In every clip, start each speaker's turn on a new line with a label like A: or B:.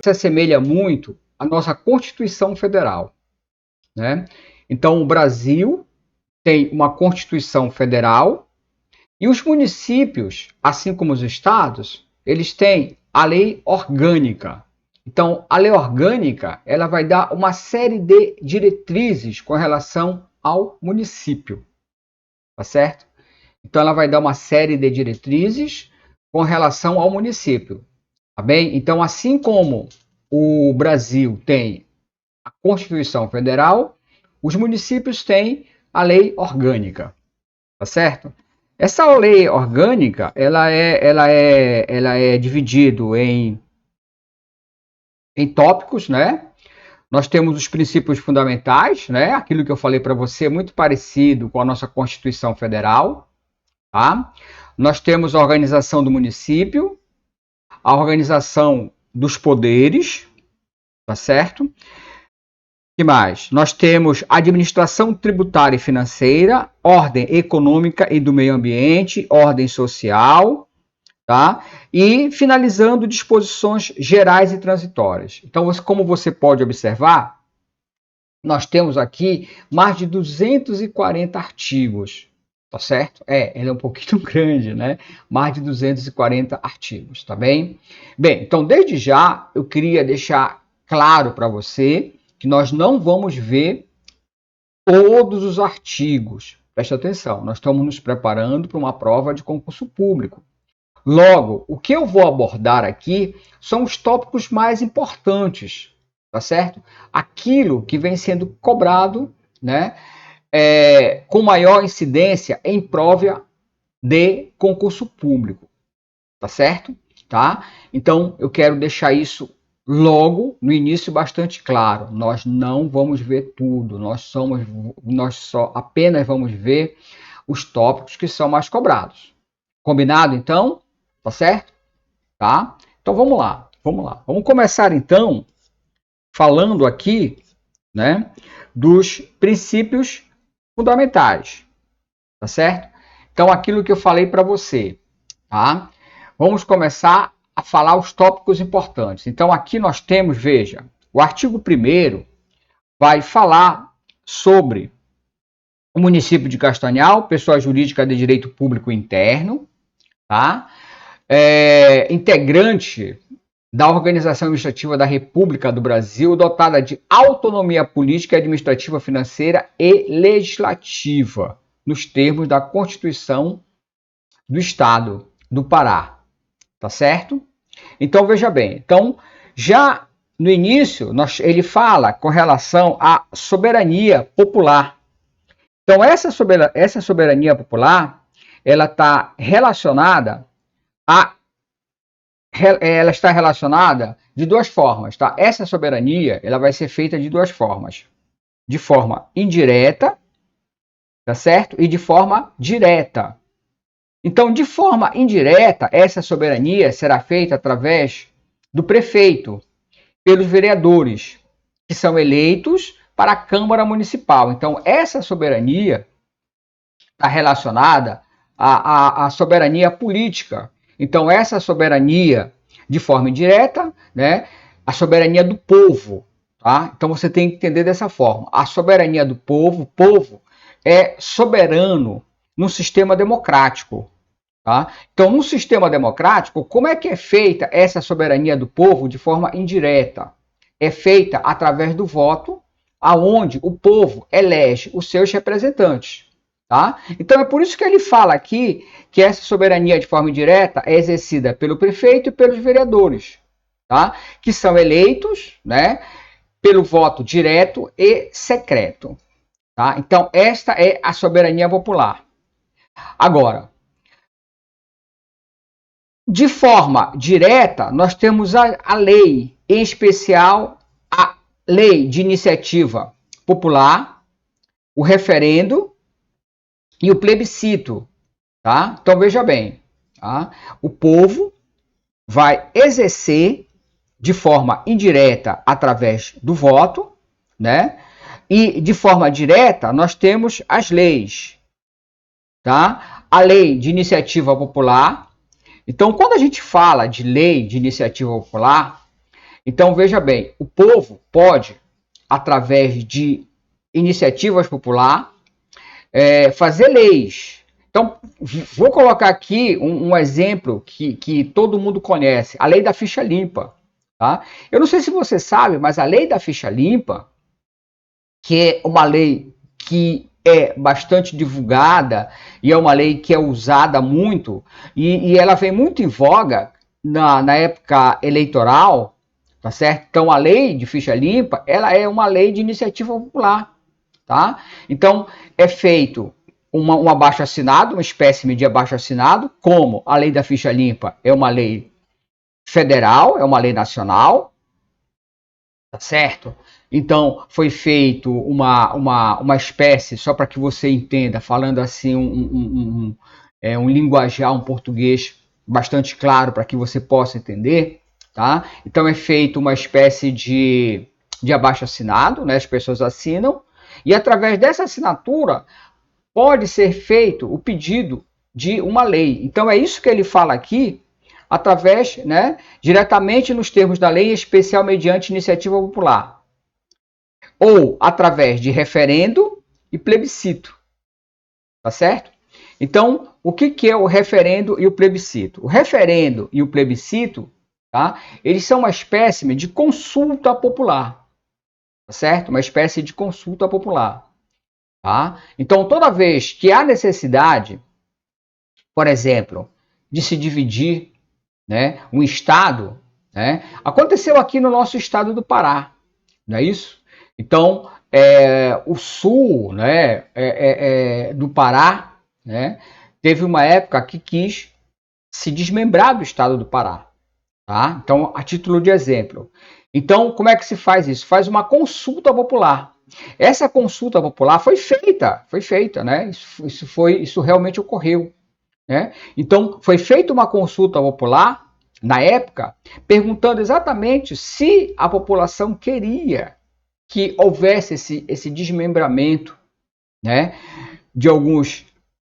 A: se assemelha muito à nossa Constituição Federal, né? Então, o Brasil tem uma Constituição Federal e os municípios, assim como os estados, eles têm a lei orgânica. Então, a lei orgânica, ela vai dar uma série de diretrizes com relação ao município, tá certo? Então, ela vai dar uma série de diretrizes com relação ao município, tá bem? Então, assim como o Brasil tem a Constituição Federal, os municípios têm a lei orgânica, tá certo? Essa lei orgânica, ela é dividido em tópicos, né? Nós temos os princípios fundamentais, né? Aquilo que eu falei para você, muito parecido com a nossa Constituição Federal, tá? Nós temos a organização do município, a organização dos poderes, tá certo? Que mais? Nós temos administração tributária e financeira, ordem econômica e do meio ambiente, ordem social, tá? E finalizando disposições gerais e transitórias. Então, como você pode observar, nós temos aqui mais de 240 artigos, tá certo? Ele é um pouquinho grande, né? Mais de 240 artigos, tá bem? Bem, então desde já eu queria deixar claro para você que nós não vamos ver todos os artigos. Preste atenção, nós estamos nos preparando para uma prova de concurso público. Logo, o que eu vou abordar aqui são os tópicos mais importantes, tá certo? Aquilo que vem sendo cobrado, né, com maior incidência em prova de concurso público, tá certo? Tá? Então, eu quero deixar isso logo no início bastante claro. Nós não vamos ver tudo, nós só apenas vamos ver os tópicos que são mais cobrados. Combinado, então? Tá certo? Tá? Então vamos lá. Vamos começar então falando aqui, né, dos princípios fundamentais, tá certo? Então aquilo que eu falei para você, tá? Vamos começar a falar os tópicos importantes. Então aqui nós temos, veja, o artigo 1º vai falar sobre o município de Castanhal, pessoa jurídica de direito público interno, tá? Integrante da Organização Administrativa da República do Brasil, dotada de autonomia política, administrativa, financeira e legislativa, nos termos da Constituição do Estado do Pará, tá certo? Então, veja bem, então, já no início, ele fala com relação à soberania popular. Então, essa soberania popular, ela está relacionada de duas formas, tá? Essa soberania, ela vai ser feita de duas formas. De forma indireta, tá certo? E de forma direta. Então, de forma indireta, essa soberania será feita através do prefeito, pelos vereadores, que são eleitos para a Câmara Municipal. Então, essa soberania está relacionada à soberania política. Então, essa soberania, de forma indireta, né, a soberania do povo. Tá? Então, você tem que entender dessa forma. A soberania do povo, o povo é soberano num sistema democrático. Tá? Então, no sistema democrático, como é que é feita essa soberania do povo de forma indireta? É feita através do voto, aonde o povo elege os seus representantes. Tá? Então, é por isso que ele fala aqui que essa soberania de forma indireta é exercida pelo prefeito e pelos vereadores, tá? Que são eleitos, né, pelo voto direto e secreto. Tá? Então, esta é a soberania popular. Agora, de forma direta, nós temos a lei, em especial a lei de iniciativa popular, o referendo e o plebiscito. Tá? Então, veja bem, tá? O povo vai exercer de forma indireta através do voto, né? E de forma direta, nós temos as leis. Tá? A lei de iniciativa popular. Então, quando a gente fala de lei de iniciativa popular, Então, veja bem, o povo pode, através de iniciativas populares, fazer leis. Então, vou colocar aqui um exemplo que todo mundo conhece, a lei da ficha limpa. Tá? Eu não sei se você sabe, mas a lei da ficha limpa, que é uma lei que é bastante divulgada e é uma lei que é usada muito, e ela vem muito em voga na época eleitoral, tá certo? Então, a lei de ficha limpa, ela é uma lei de iniciativa popular. Tá? Então, é feito um abaixo-assinado, uma espécie de abaixo-assinado, como a lei da ficha limpa é uma lei federal, é uma lei nacional, tá certo? Então, foi feito uma espécie, só para que você entenda, falando assim, um linguajar, um português bastante claro para que você possa entender, tá? Então, é feito uma espécie de abaixo-assinado, né? As pessoas assinam, e através dessa assinatura pode ser feito o pedido de uma lei. Então é isso que ele fala aqui, através, né, diretamente nos termos da lei, em especial mediante iniciativa popular, ou através de referendo e plebiscito, tá certo? Então, o que é o referendo e o plebiscito? O referendo e o plebiscito, tá, eles são uma espécie de consulta popular, tá certo? Uma espécie de consulta popular. Tá? Então, toda vez que há necessidade, por exemplo, de se dividir, né, um estado, né, aconteceu aqui no nosso estado do Pará, não é isso? Então, o sul, né, do Pará, né, teve uma época que quis se desmembrar do estado do Pará. Tá? Então, a título de exemplo. Então, como é que se faz isso? Faz uma consulta popular. Essa consulta popular foi feita, né? Isso realmente ocorreu, né? Então, foi feita uma consulta popular na época, perguntando exatamente se a população queria que houvesse esse desmembramento, né, de alguns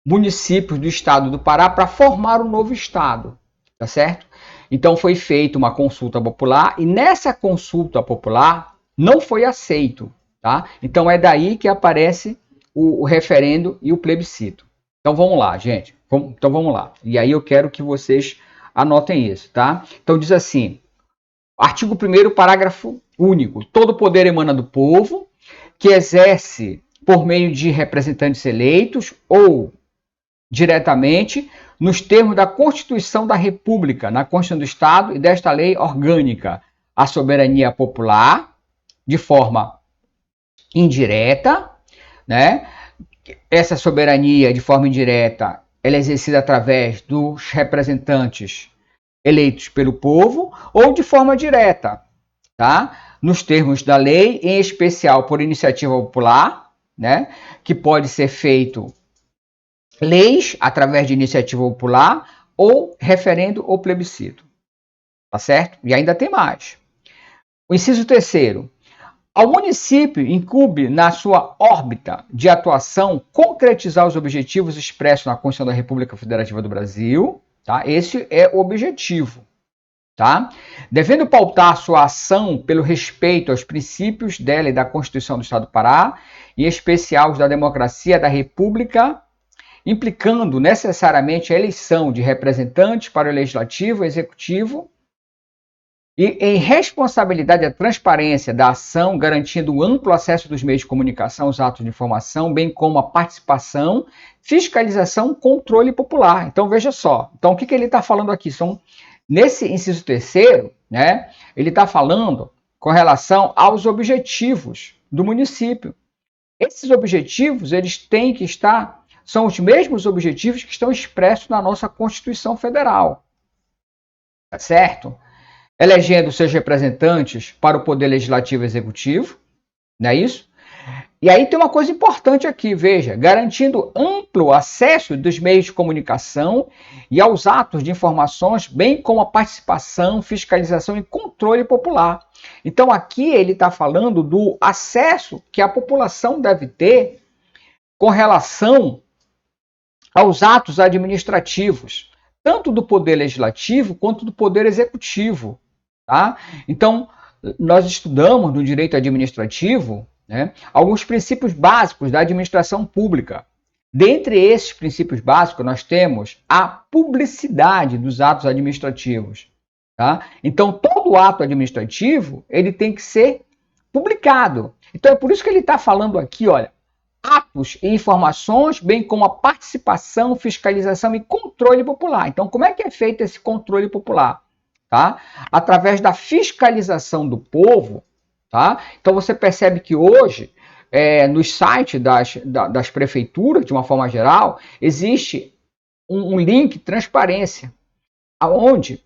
A: municípios do estado do Pará para formar um novo estado, tá certo? Então foi feita uma consulta popular e nessa consulta popular não foi aceito, tá? Então é daí que aparece o referendo e o plebiscito. Então vamos lá, gente. Então vamos lá. E aí eu quero que vocês anotem isso, tá? Então diz assim, artigo 1º, parágrafo único. Todo poder emana do povo, que exerce por meio de representantes eleitos ou diretamente nos termos da Constituição da República, na Constituição do Estado e desta lei orgânica, a soberania popular, de forma indireta, né? Essa soberania de forma indireta ela é exercida através dos representantes eleitos pelo povo ou de forma direta, tá? Nos termos da lei, em especial por iniciativa popular, né? Que pode ser feito leis através de iniciativa popular ou referendo ou plebiscito. Tá certo? E ainda tem mais. O inciso 3º. Ao município incumbe na sua órbita de atuação concretizar os objetivos expressos na Constituição da República Federativa do Brasil. Tá? Esse é o objetivo. Tá? Devendo pautar sua ação pelo respeito aos princípios dela e da Constituição do Estado do Pará, em especial os da democracia da República, implicando necessariamente a eleição de representantes para o Legislativo e Executivo, e em responsabilidade a transparência da ação, garantindo o amplo acesso dos meios de comunicação aos atos de informação, bem como a participação, fiscalização, controle popular. Então, veja só. Então, o que ele está falando aqui? Nesse inciso 3º, né, ele está falando com relação aos objetivos do município. Esses objetivos, eles têm que estar, são os mesmos objetivos que estão expressos na nossa Constituição Federal. Tá certo? Elegendo seus representantes para o Poder Legislativo e Executivo, não é isso? E aí tem uma coisa importante aqui, veja, garantindo amplo acesso dos meios de comunicação e aos atos de informações, bem como a participação, fiscalização e controle popular. Então aqui ele está falando do acesso que a população deve ter com relação aos atos administrativos, tanto do Poder Legislativo quanto do Poder Executivo. Tá? Então, nós estudamos no direito administrativo, né, alguns princípios básicos da administração pública. Dentre esses princípios básicos, nós temos a publicidade dos atos administrativos. Tá? Então, todo ato administrativo ele tem que ser publicado. Então, é por isso que ele está falando aqui, olha, atos e informações, bem como a participação, fiscalização e controle popular. Então, como é que é feito esse controle popular? Tá? Através da fiscalização do povo. Tá? Então, você percebe que hoje, nos sites das prefeituras, de uma forma geral, existe um link transparência, onde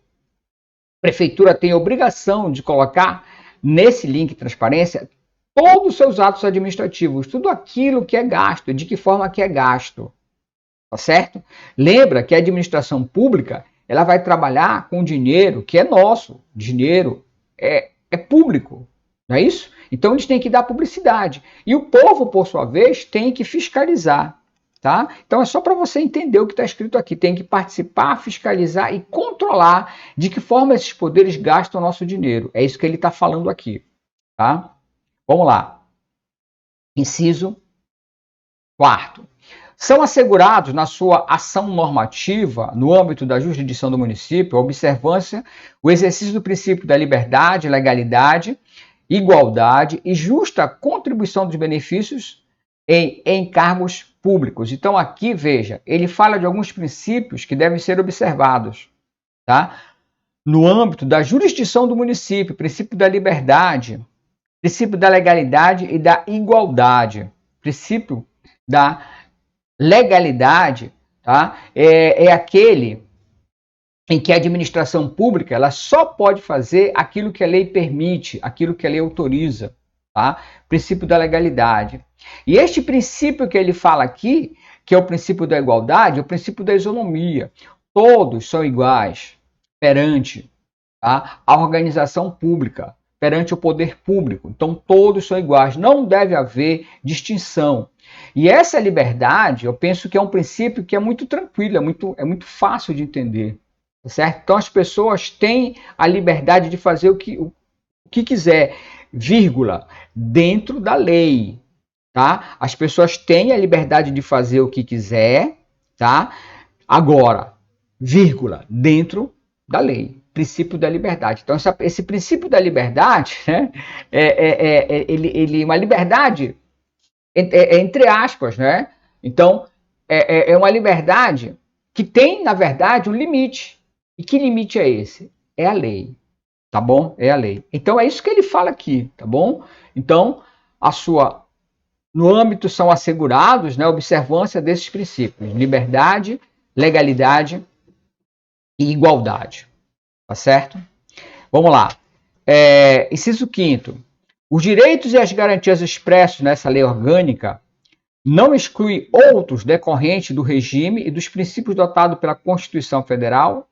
A: a prefeitura tem a obrigação de colocar nesse link transparência todos os seus atos administrativos, tudo aquilo que é gasto, de que forma que é gasto, tá certo? Lembra que a administração pública, ela vai trabalhar com dinheiro que é nosso, dinheiro é público, não é isso? Então eles têm que dar publicidade, e o povo, por sua vez, tem que fiscalizar. Tá? Então é só para você entender o que está escrito aqui. Tem que participar, fiscalizar e controlar de que forma esses poderes gastam o nosso dinheiro. É isso que ele está falando aqui. Tá? Vamos lá. Inciso 4º. São assegurados na sua ação normativa, no âmbito da jurisdição do município, a observância, o exercício do princípio da liberdade, legalidade, igualdade e justa contribuição dos benefícios em encargos públicos. Então aqui, veja, ele fala de alguns princípios que devem ser observados, tá? No âmbito da jurisdição do município, princípio da liberdade, princípio da legalidade e da igualdade. Princípio da legalidade, tá? É aquele em que a administração pública ela só pode fazer aquilo que a lei permite, aquilo que a lei autoriza. Tá? Princípio da legalidade. E este princípio que ele fala aqui, que é o princípio da igualdade, é o princípio da isonomia. Todos são iguais perante, tá, a organização pública, perante o poder público. Então, todos são iguais. Não deve haver distinção. E essa liberdade, eu penso que é um princípio que é muito tranquilo, é muito fácil de entender. Certo? Então, as pessoas têm a liberdade de fazer o que quiser, vírgula, dentro da lei, tá? As pessoas têm a liberdade de fazer o que quiser, tá? Agora, vírgula, dentro da lei, princípio da liberdade. Então, esse princípio da liberdade, né, ele uma liberdade entre aspas, né? Então, é uma liberdade que tem, na verdade, um limite. E que limite é esse? É a lei. Tá bom? É a lei. Então é isso que ele fala aqui, tá bom? Então, no âmbito são assegurados, né, a observância desses princípios: liberdade, legalidade e igualdade. Tá certo? Vamos lá. Inciso 5º. Os direitos e as garantias expressos nessa lei orgânica não excluem outros decorrentes do regime e dos princípios dotados pela Constituição Federal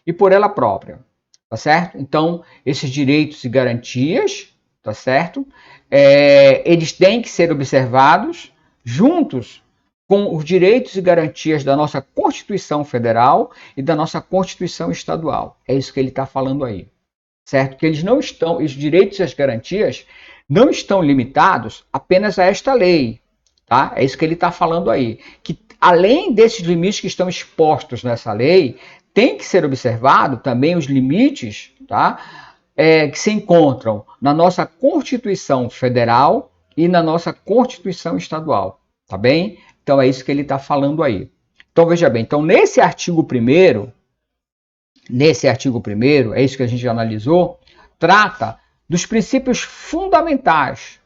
A: e por ela própria. Tá certo? Então, esses direitos e garantias, tá certo? Eles têm que ser observados juntos com os direitos e garantias da nossa Constituição Federal e da nossa Constituição Estadual. É isso que ele está falando aí. Certo? Que eles não estão, os direitos e as garantias não estão limitados apenas a esta lei. Tá? É isso que ele está falando aí. Que além desses limites que estão expostos nessa lei, tem que ser observado também os limites, tá, que se encontram na nossa Constituição Federal e na nossa Constituição Estadual. Tá bem? Então é isso que ele está falando aí. Então veja bem, então nesse artigo 1º, é isso que a gente já analisou, trata dos princípios fundamentais.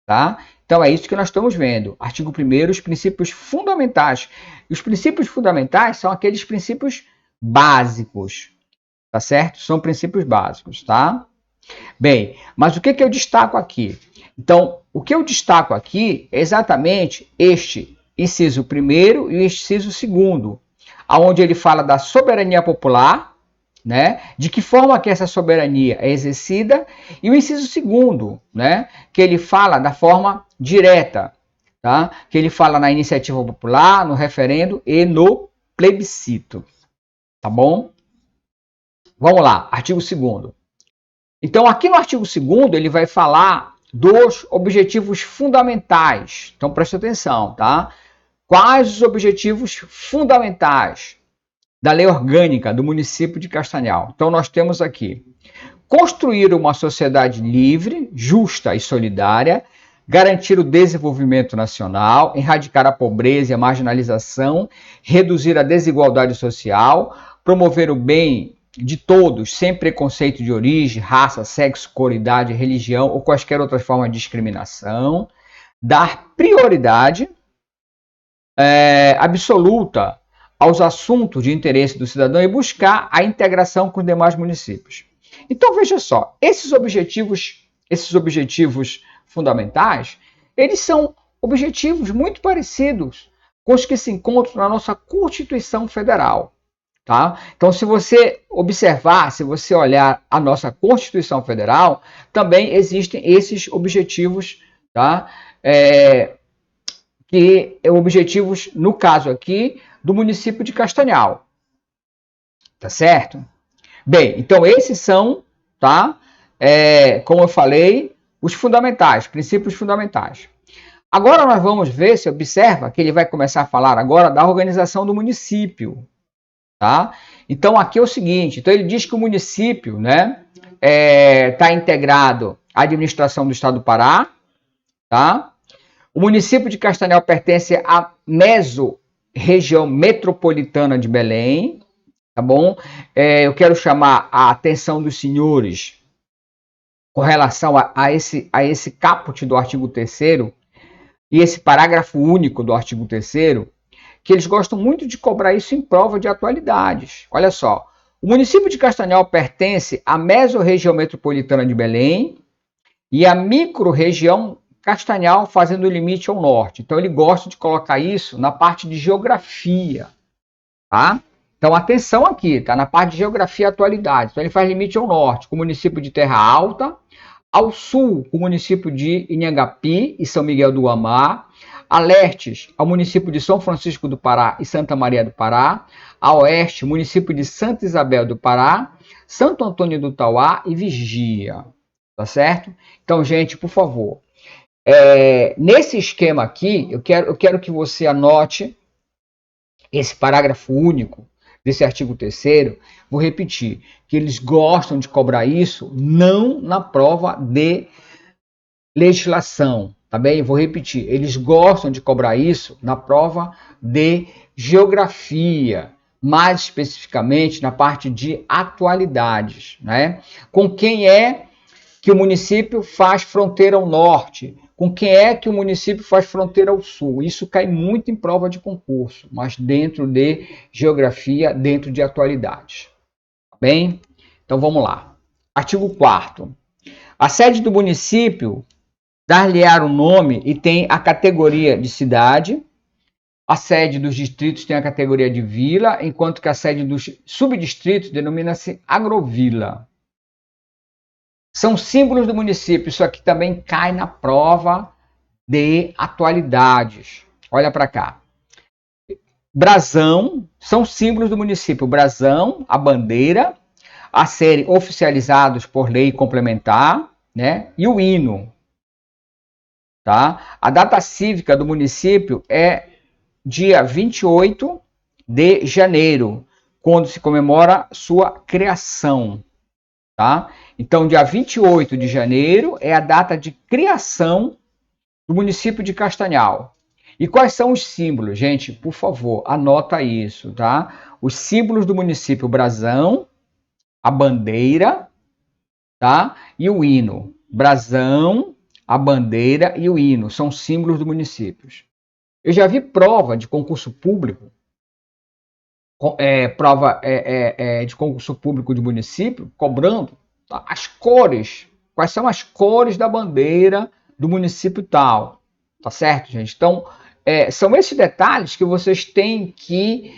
A: Tá? Então é isso que nós estamos vendo. Artigo 1º, os princípios fundamentais. Os princípios fundamentais são aqueles princípios básicos, tá certo? São princípios básicos, tá? Bem, mas o que eu destaco aqui? Então, o que eu destaco aqui é exatamente este inciso 1º e o inciso 2º, onde ele fala da soberania popular, né? De que forma que essa soberania é exercida, e o inciso 2º, né? Que ele fala da forma direta, tá? Que ele fala na iniciativa popular, no referendo e no plebiscito. Tá bom? Vamos lá, artigo 2º. Então, aqui no artigo 2º, ele vai falar dos objetivos fundamentais. Então, presta atenção, tá? Quais os objetivos fundamentais da lei orgânica do município de Castanhal? Então, nós temos aqui: construir uma sociedade livre, justa e solidária, garantir o desenvolvimento nacional, erradicar a pobreza e a marginalização, reduzir a desigualdade social, promover o bem de todos, sem preconceito de origem, raça, sexo, cor, idade, religião ou quaisquer outras formas de discriminação, dar prioridade absoluta aos assuntos de interesse do cidadão e buscar a integração com os demais municípios. Então, veja só, esses objetivos fundamentais, eles são objetivos muito parecidos com os que se encontram na nossa Constituição Federal. Tá? Então, se você observar, se você olhar a nossa Constituição Federal, também existem esses objetivos, tá? Objetivos, no caso aqui, do município de Castanhal. Tá certo? Bem, então esses são, tá? Como eu falei, os fundamentais, princípios fundamentais. Agora nós vamos ver, se observa, que ele vai começar a falar agora da organização do município. Tá? Então, aqui é o seguinte, então ele diz que o município, né, está integrado à administração do Estado do Pará, tá? O município de Castanhal pertence à mesorregião metropolitana de Belém, tá bom? Eu quero chamar a atenção dos senhores com relação a esse caput do artigo 3º e esse parágrafo único do artigo 3º, que eles gostam muito de cobrar isso em prova de atualidades. Olha só, o município de Castanhal pertence à mesorregião metropolitana de Belém e à micro-região Castanhal, fazendo o limite ao norte. Então, ele gosta de colocar isso na parte de geografia, tá? Então, atenção aqui, tá? Na parte de geografia e atualidades. Então, ele faz limite ao norte, com o município de Terra Alta, ao sul, com o município de Inhangapi e São Miguel do Amar, a leste, ao município de São Francisco do Pará e Santa Maria do Pará, a oeste, município de Santa Isabel do Pará, Santo Antônio do Tauá e Vigia, tá certo? Então, gente, por favor, nesse esquema aqui, eu quero que você anote esse parágrafo único desse artigo 3º, vou repetir, que eles gostam de cobrar isso não na prova de legislação, tá bem? Vou repetir, eles gostam de cobrar isso na prova de geografia, mais especificamente na parte de atualidades, né? Com quem é que o município faz fronteira ao norte? Com quem é que o município faz fronteira ao sul? Isso cai muito em prova de concurso, mas dentro de geografia, dentro de atualidades. Tá bem? Então vamos lá. Artigo 4º. A sede do município dar-lhe-á o nome e tem a categoria de cidade. A sede dos distritos tem a categoria de vila, enquanto que a sede dos subdistritos denomina-se agrovila. São símbolos do município. Isso aqui também cai na prova de atualidades. Olha para cá. Brasão, são símbolos do município. Brasão, a bandeira, a serem oficializados por lei complementar, né? E o hino. Tá? A data cívica do município é dia 28 de janeiro, quando se comemora sua criação. Tá? Então, dia 28 de janeiro é a data de criação do município de Castanhal. E quais são os símbolos? Gente, por favor, anota isso. Tá? Os símbolos do município: brasão, a bandeira, tá? E o hino. Brasão, a bandeira e o hino são símbolos do município. Eu já vi prova de concurso público, de concurso público de município, cobrando, tá, as cores. Quais são as cores da bandeira do município tal? Tá certo, gente? Então, são esses detalhes que vocês têm que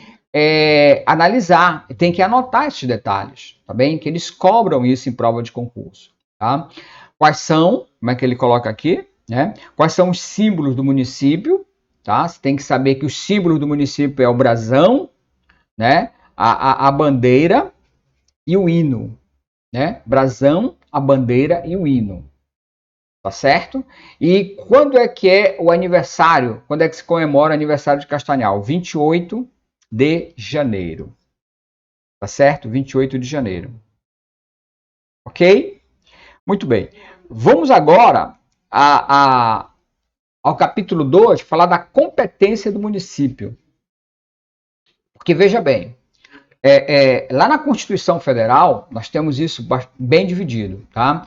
A: analisar, tem que anotar esses detalhes, tá bem? Que eles cobram isso em prova de concurso, tá? Quais são, como é que ele coloca aqui, né? Quais são os símbolos do município, tá? Você tem que saber que os símbolos do município é o brasão, né? A bandeira e o hino, né? Brasão, a bandeira e o hino. Tá certo? E quando é que é o aniversário? Quando é que se comemora o aniversário de Castanhal? 28 de janeiro. Tá certo? 28 de janeiro. Ok? Muito bem. Vamos agora ao capítulo 2, falar da competência do município. Porque veja bem, lá na Constituição Federal, nós temos isso bem dividido, tá?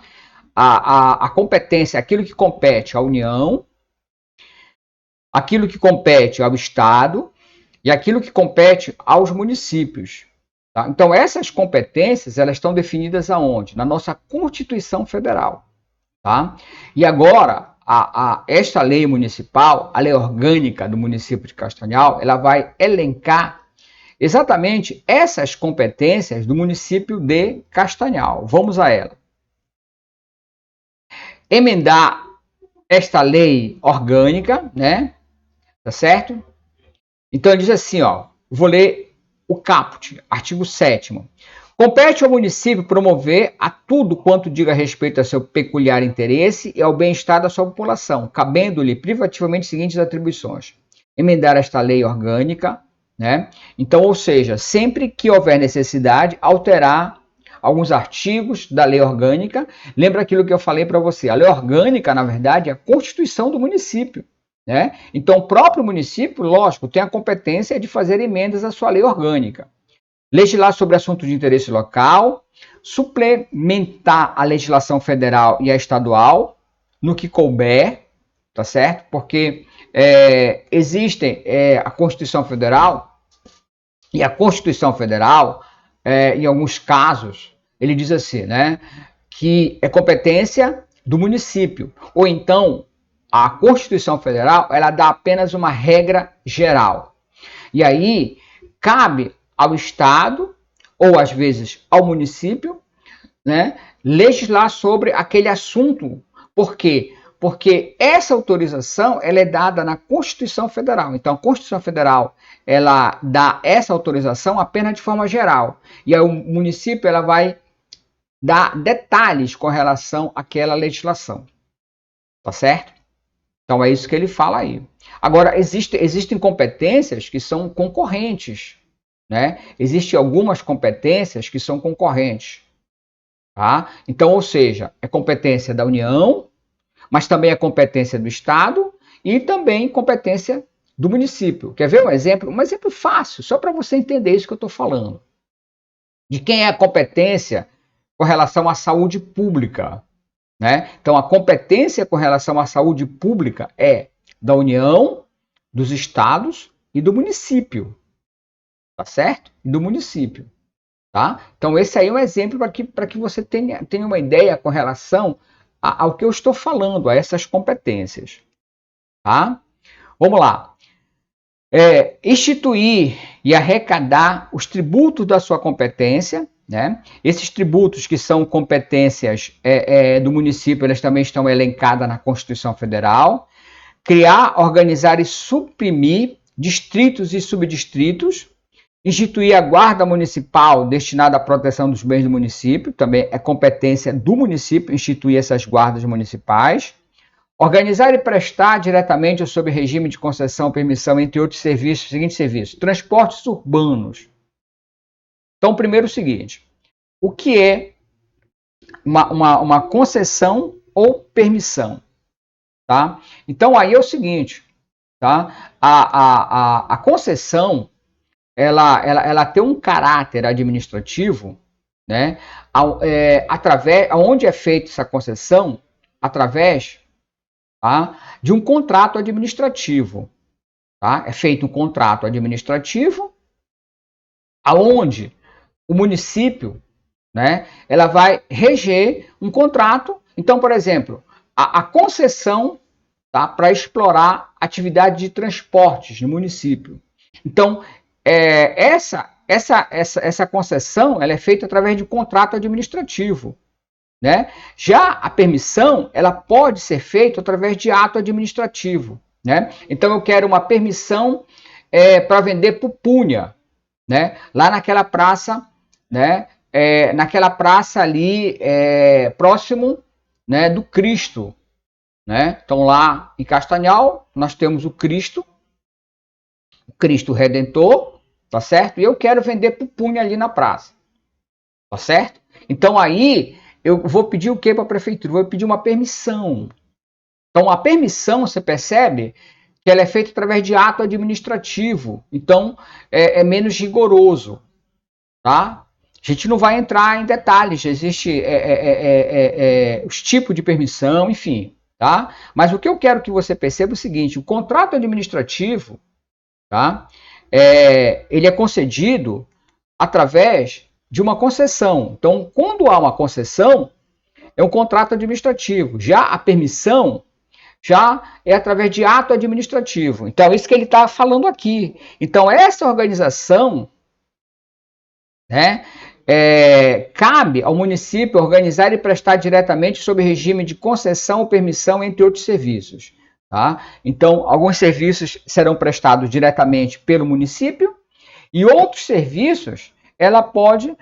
A: A competência, aquilo que compete à União, aquilo que compete ao Estado e aquilo que compete aos municípios. Tá? Então, essas competências, elas estão definidas aonde? Na nossa Constituição Federal. Tá? E agora, esta lei municipal, a lei orgânica do município de Castanhal, ela vai elencar exatamente essas competências do município de Castanhal. Vamos a ela. Emendar esta lei orgânica, né? Tá certo? Então ele diz assim, ó, vou ler o caput, artigo 7º. Compete ao município promover a tudo quanto diga respeito a seu peculiar interesse e ao bem-estar da sua população, cabendo-lhe privativamente as seguintes atribuições. Emendar esta lei orgânica, né? Então, ou seja, sempre que houver necessidade, alterar alguns artigos da lei orgânica. Lembra aquilo que eu falei para você? A lei orgânica, na verdade, é a Constituição do município. Né? Então, o próprio município, lógico, tem a competência de fazer emendas à sua lei orgânica. Legislar sobre assuntos de interesse local, suplementar a legislação federal e a estadual, no que couber, tá certo? Porque existem a Constituição Federal, e a Constituição Federal, em alguns casos, ele diz assim, né, que é competência do município, ou então a Constituição Federal, ela dá apenas uma regra geral. E aí, cabe ao Estado, ou às vezes ao município, né, legislar sobre aquele assunto. Por quê? Porque essa autorização ela é dada na Constituição Federal. Então, a Constituição Federal ela dá essa autorização apenas de forma geral. E aí o município ela vai dar detalhes com relação àquela legislação. Tá certo? Então, é isso que ele fala aí. Agora, existem competências que são concorrentes. Né? Existem algumas competências que são concorrentes. Tá? Então, ou seja, é competência da União, mas também é competência do Estado e também competência do município. Quer ver um exemplo? Um exemplo fácil, só para você entender isso que eu estou falando. De quem é a competência com relação à saúde pública. Né? Então, a competência com relação à saúde pública é da União, dos estados e do município. Tá certo? Do município. Tá? Então, esse aí é um exemplo para que você tenha uma ideia com relação ao que eu estou falando, a essas competências. Tá? Vamos lá. Instituir e arrecadar os tributos da sua competência. Né? Esses tributos que são competências do município, elas também estão elencadas na Constituição Federal. Criar, organizar e suprimir distritos e subdistritos. Instituir a guarda municipal destinada à proteção dos bens do município, também é competência do município instituir essas guardas municipais. Organizar e prestar diretamente ou sob regime de concessão, permissão, entre outros serviços, seguintes serviços. Transportes urbanos. Então, primeiro o seguinte, o que é uma concessão ou permissão? Tá? Então, aí é o seguinte, tá? A concessão, ela tem um caráter administrativo, né? Onde é feita essa concessão? Através, tá, de um contrato administrativo. Tá? É feito um contrato administrativo, aonde o município, né, ela vai reger um contrato. Então, por exemplo, a concessão, tá, para explorar atividade de transportes no município. Então, essa concessão ela é feita através de um contrato administrativo. Né? Já a permissão ela pode ser feita através de ato administrativo. Né? Então, eu quero uma permissão para vender pupunha, né? Lá naquela praça, né, naquela praça ali próximo, né, do Cristo, né? Então lá em Castanhal nós temos o Cristo Redentor, tá certo? E eu quero vender pupunha ali na praça, tá certo? Então aí eu vou pedir o que para a prefeitura? Vou pedir uma permissão. Então a permissão, você percebe que ela é feita através de ato administrativo. Então é menos rigoroso, tá? A gente não vai entrar em detalhes, existe os tipos de permissão, enfim, tá? Mas o que eu quero que você perceba é o seguinte: o contrato administrativo, tá? Ele é concedido através de uma concessão. Então, quando há uma concessão, é um contrato administrativo. Já a permissão já é através de ato administrativo. Então, é isso que ele está falando aqui. Então, essa organização, né, cabe ao município organizar e prestar diretamente sob regime de concessão ou permissão, entre outros serviços. Tá? Então, alguns serviços serão prestados diretamente pelo município e outros serviços ela pode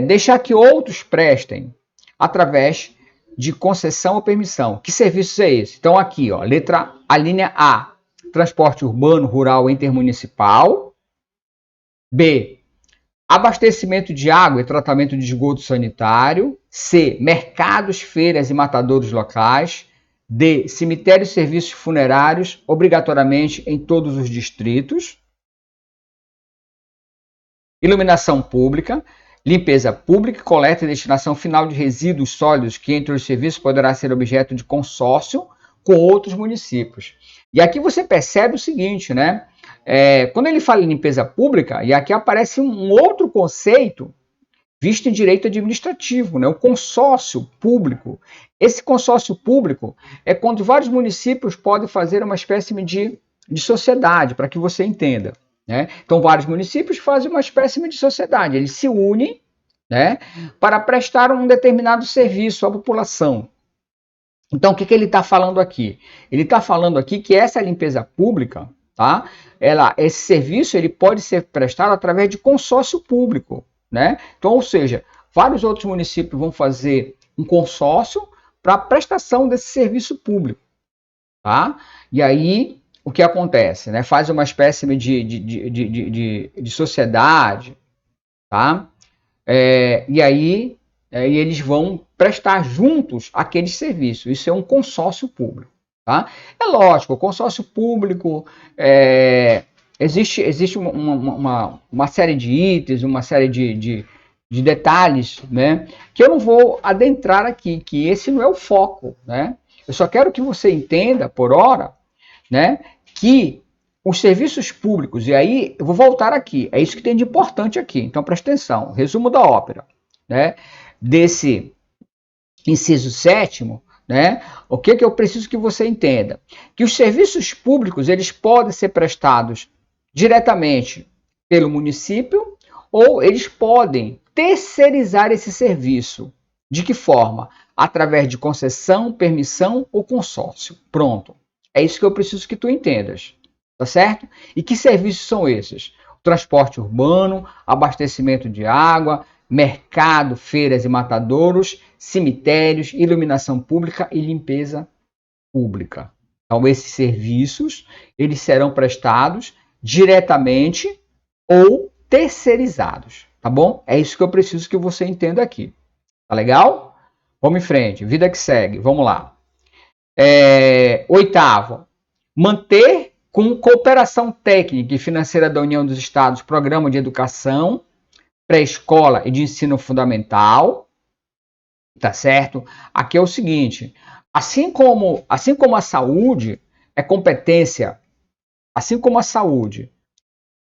A: deixar que outros prestem através de concessão ou permissão. Que serviço é esse? Então, aqui, ó, a linha A, transporte urbano, rural e intermunicipal. B, abastecimento de água e tratamento de esgoto sanitário. C, mercados, feiras e matadouros locais. D, cemitérios e serviços funerários, obrigatoriamente em todos os distritos. Iluminação pública, limpeza pública, coleta e destinação final de resíduos sólidos, que entre os serviços poderá ser objeto de consórcio com outros municípios. E aqui você percebe o seguinte, né? Quando ele fala em limpeza pública, e aqui aparece um outro conceito visto em direito administrativo, né? O consórcio público. Esse consórcio público é quando vários municípios podem fazer uma espécie de sociedade, para que você entenda. Né? Então, vários municípios fazem uma espécie de sociedade, eles se unem, né, para prestar um determinado serviço à população. Então, o que ele está falando aqui? Ele está falando aqui que essa limpeza pública, tá? Esse serviço ele pode ser prestado através de consórcio público. Né? Então, ou seja, vários outros municípios vão fazer um consórcio para a prestação desse serviço público. Tá? E aí, o que acontece? Né? Faz uma espécie de sociedade, tá? E aí eles vão prestar juntos aqueles serviços. Isso é um consórcio público. Tá? É lógico, o consórcio público existe uma série de itens, uma série de detalhes, né, que eu não vou adentrar aqui, que esse não é o foco. Né? Eu só quero que você entenda, por hora, né, que os serviços públicos, e aí eu vou voltar aqui, é isso que tem de importante aqui, então presta atenção, resumo da ópera, né, desse inciso 7º, né, o que eu preciso que você entenda? Que os serviços públicos, eles podem ser prestados diretamente pelo município ou eles podem terceirizar esse serviço. De que forma? Através de concessão, permissão ou consórcio. Pronto. É isso que eu preciso que tu entendas. Tá certo? E que serviços são esses? Transporte urbano, abastecimento de água, mercado, feiras e matadouros, cemitérios, iluminação pública e limpeza pública. Então, esses serviços, eles serão prestados diretamente ou terceirizados, tá bom? É isso que eu preciso que você entenda aqui. Tá legal? Vamos em frente, vida que segue, vamos lá. 8º, manter com cooperação técnica e financeira da União dos Estados programa de educação, pré-escola e de ensino fundamental, tá certo? Aqui é o seguinte, assim como a saúde é competência, assim como a saúde,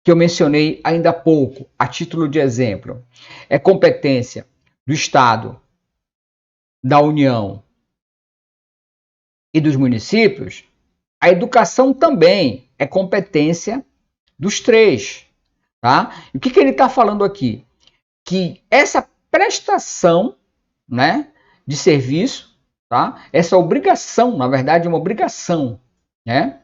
A: que eu mencionei ainda há pouco, a título de exemplo, é competência do Estado, da União e dos municípios, a educação também é competência dos três. Tá? E o que ele está falando aqui? Que essa prestação, né, de serviço, tá? Essa obrigação, na verdade, é uma obrigação, né?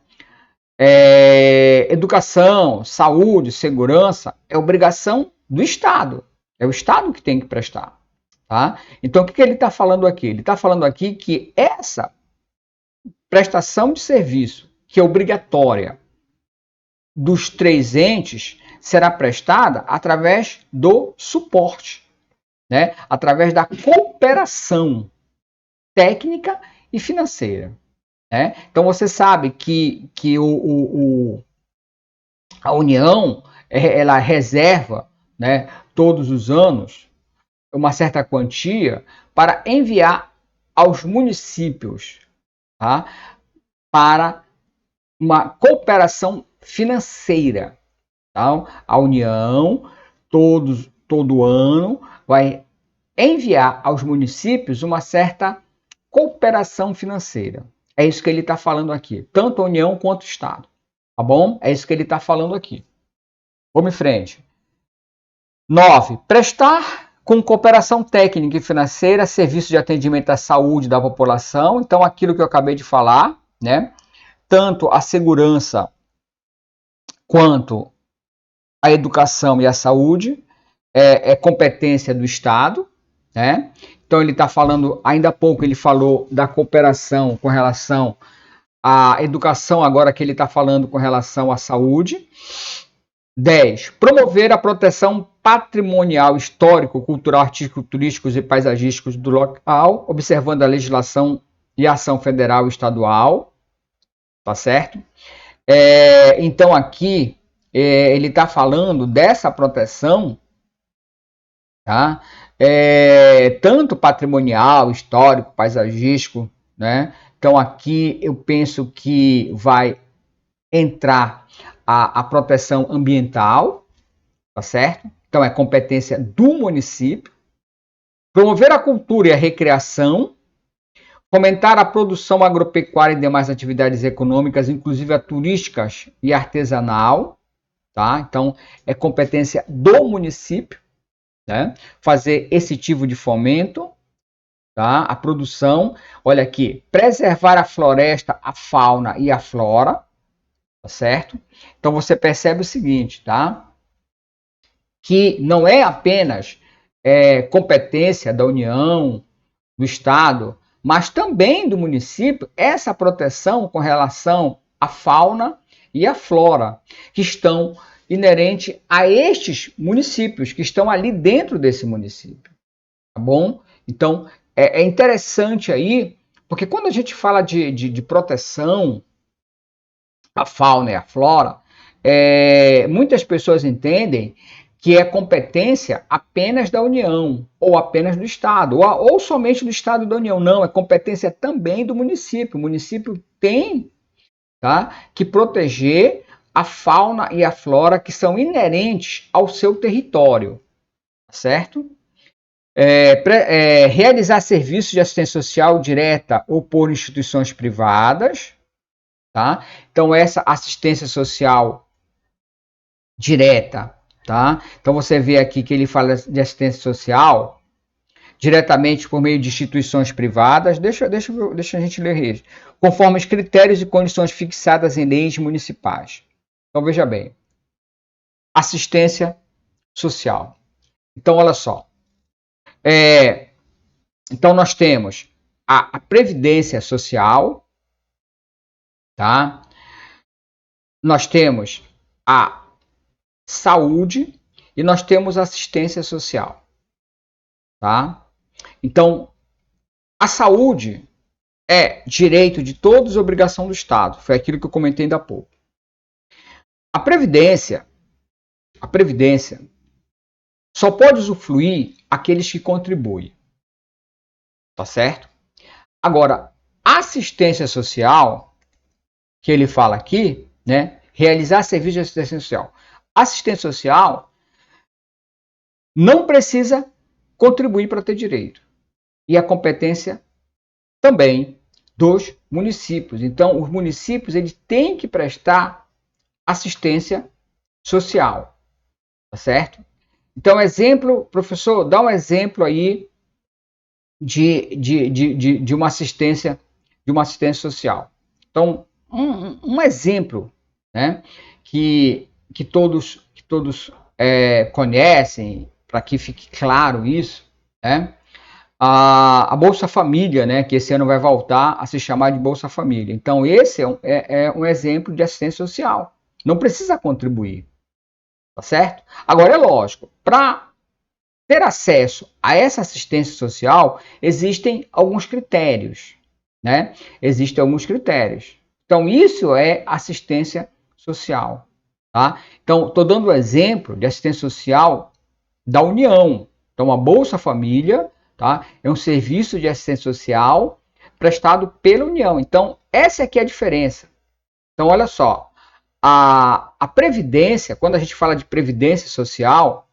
A: Educação, saúde, segurança, é obrigação do Estado. É o Estado que tem que prestar. Tá? Então, o que ele está falando aqui? Ele está falando aqui que essa prestação de serviço, que é obrigatória dos 3 entes, será prestada através do suporte, né? Através da cooperação técnica e financeira. Né? Então, você sabe que a União ela reserva, né, todos os anos uma certa quantia para enviar aos municípios, tá? Para uma cooperação financeira. Então, a União, todo ano, vai enviar aos municípios uma certa cooperação financeira. É isso que ele está falando aqui, tanto a União quanto o Estado. Tá bom? É isso que ele está falando aqui. Vamos em frente. 9. Prestar com cooperação técnica e financeira serviço de atendimento à saúde da população. Então, aquilo que eu acabei de falar, né? Tanto a segurança quanto a educação e a saúde é competência do Estado, né? Então, ele está falando, ainda há pouco ele falou da cooperação com relação à educação, agora que ele está falando com relação à saúde. 10. Promover a proteção patrimonial, histórico, cultural, artístico, turísticos e paisagísticos do local, observando a legislação e a ação federal e estadual. Tá certo? Então, aqui, ele está falando dessa proteção, tá? Tanto patrimonial, histórico, paisagístico, né? Então, aqui eu penso que vai entrar a proteção ambiental, tá certo? Então, é competência do município. Promover a cultura e a recreação. Fomentar a produção agropecuária e demais atividades econômicas, inclusive a turísticas e artesanal. Tá? Então, é competência do município, né? Fazer esse tipo de fomento. Tá? A produção, olha aqui, preservar a floresta, a fauna e a flora. Tá certo? Então você percebe o seguinte, tá? Que não é apenas competência da União, do Estado, mas também do município, essa proteção com relação à fauna e à flora, que estão inerentes a estes municípios, que estão ali dentro desse município. Tá bom? Então, é interessante aí, porque quando a gente fala de proteção a fauna e a flora, muitas pessoas entendem que é competência apenas da União, ou apenas do Estado, ou somente do Estado e da União. Não, é competência também do município. O município tem, tá, que proteger a fauna e a flora que são inerentes ao seu território, certo? Realizar serviços de assistência social direta ou por instituições privadas. Tá? Então, essa assistência social direta, tá? Então, você vê aqui que ele fala de assistência social diretamente por meio de instituições privadas. Deixa a gente ler isso. Conforme os critérios e condições fixadas em leis municipais. Então, veja bem. Assistência social. Então, olha só. Então, nós temos a previdência social, tá? Nós temos a saúde e nós temos a assistência social, tá? Então, a saúde é direito de todos e obrigação do Estado. Foi aquilo que eu comentei ainda há pouco. A previdência só pode usufruir aqueles que contribuem, tá certo? Agora, assistência social, que ele fala aqui, né? Realizar serviço de assistência social. Assistência social não precisa contribuir para ter direito. E a competência também dos municípios. Então, os municípios eles têm que prestar assistência social. Tá certo? Então, exemplo, professor, dá um exemplo aí de uma assistência social. Então, um exemplo, né, que todos conhecem, para que fique claro isso, né? A Bolsa Família, né, que esse ano vai voltar a se chamar de Bolsa Família. Então, esse é um exemplo de assistência social. Não precisa contribuir, tá certo? Agora, é lógico, para ter acesso a essa assistência social, existem alguns critérios, né? Existem alguns critérios. Então, isso é assistência social, tá? Então, estou dando o exemplo de assistência social da União. Então, a Bolsa Família, tá, é um serviço de assistência social prestado pela União. Então, essa aqui é a diferença. Então, olha só, a Previdência, quando a gente fala de Previdência Social,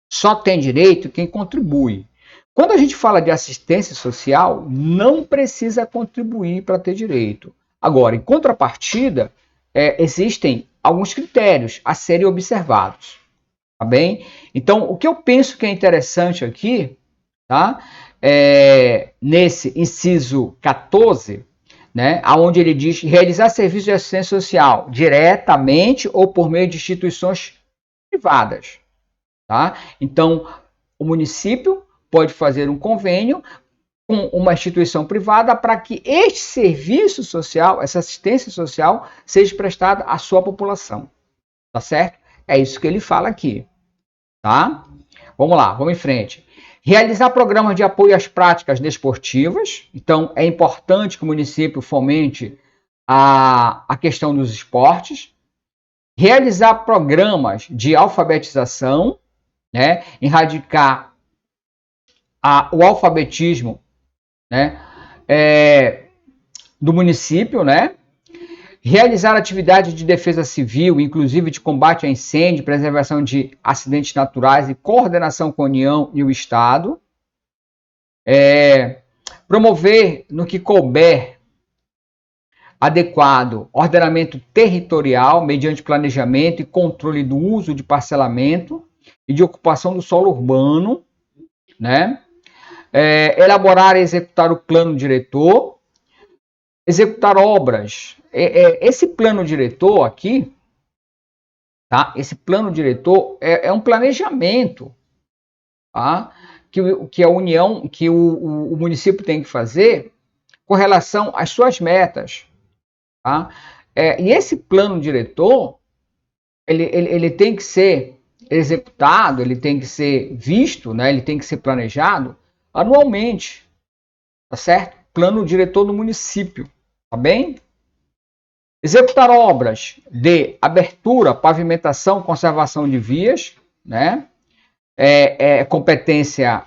A: só tem direito quem contribui. Quando a gente fala de assistência social, não precisa contribuir para ter direito. Agora, em contrapartida, existem alguns critérios a serem observados. Tá bem? Então, o que eu penso que é interessante aqui, tá? Nesse inciso 14, né, onde ele diz realizar serviço de assistência social diretamente ou por meio de instituições privadas. Tá? Então, o município pode fazer um convênio com uma instituição privada para que este serviço social, essa assistência social, seja prestada à sua população. Tá certo? É isso que ele fala aqui. Tá? Vamos lá, vamos em frente. Realizar programas de apoio às práticas desportivas. Então, é importante que o município fomente a questão dos esportes. Realizar programas de alfabetização, né? Erradicar o alfabetismo, né? Do município, né? Realizar atividades de defesa civil, inclusive de combate a incêndio, preservação de acidentes naturais e coordenação com a União e o Estado. Promover, no que couber, adequado ordenamento territorial, mediante planejamento e controle do uso de parcelamento e de ocupação do solo urbano, né? Elaborar e executar o plano diretor, executar obras. Esse plano diretor aqui, tá? Esse plano diretor é um planejamento, tá? Que a União, que o município tem que fazer com relação às suas metas, tá? E esse plano diretor, ele tem que ser executado, ele tem que ser visto, né? Ele tem que ser planejado anualmente, tá certo? Plano diretor do município, tá bem? Executar obras de abertura, pavimentação, conservação de vias, né? Competência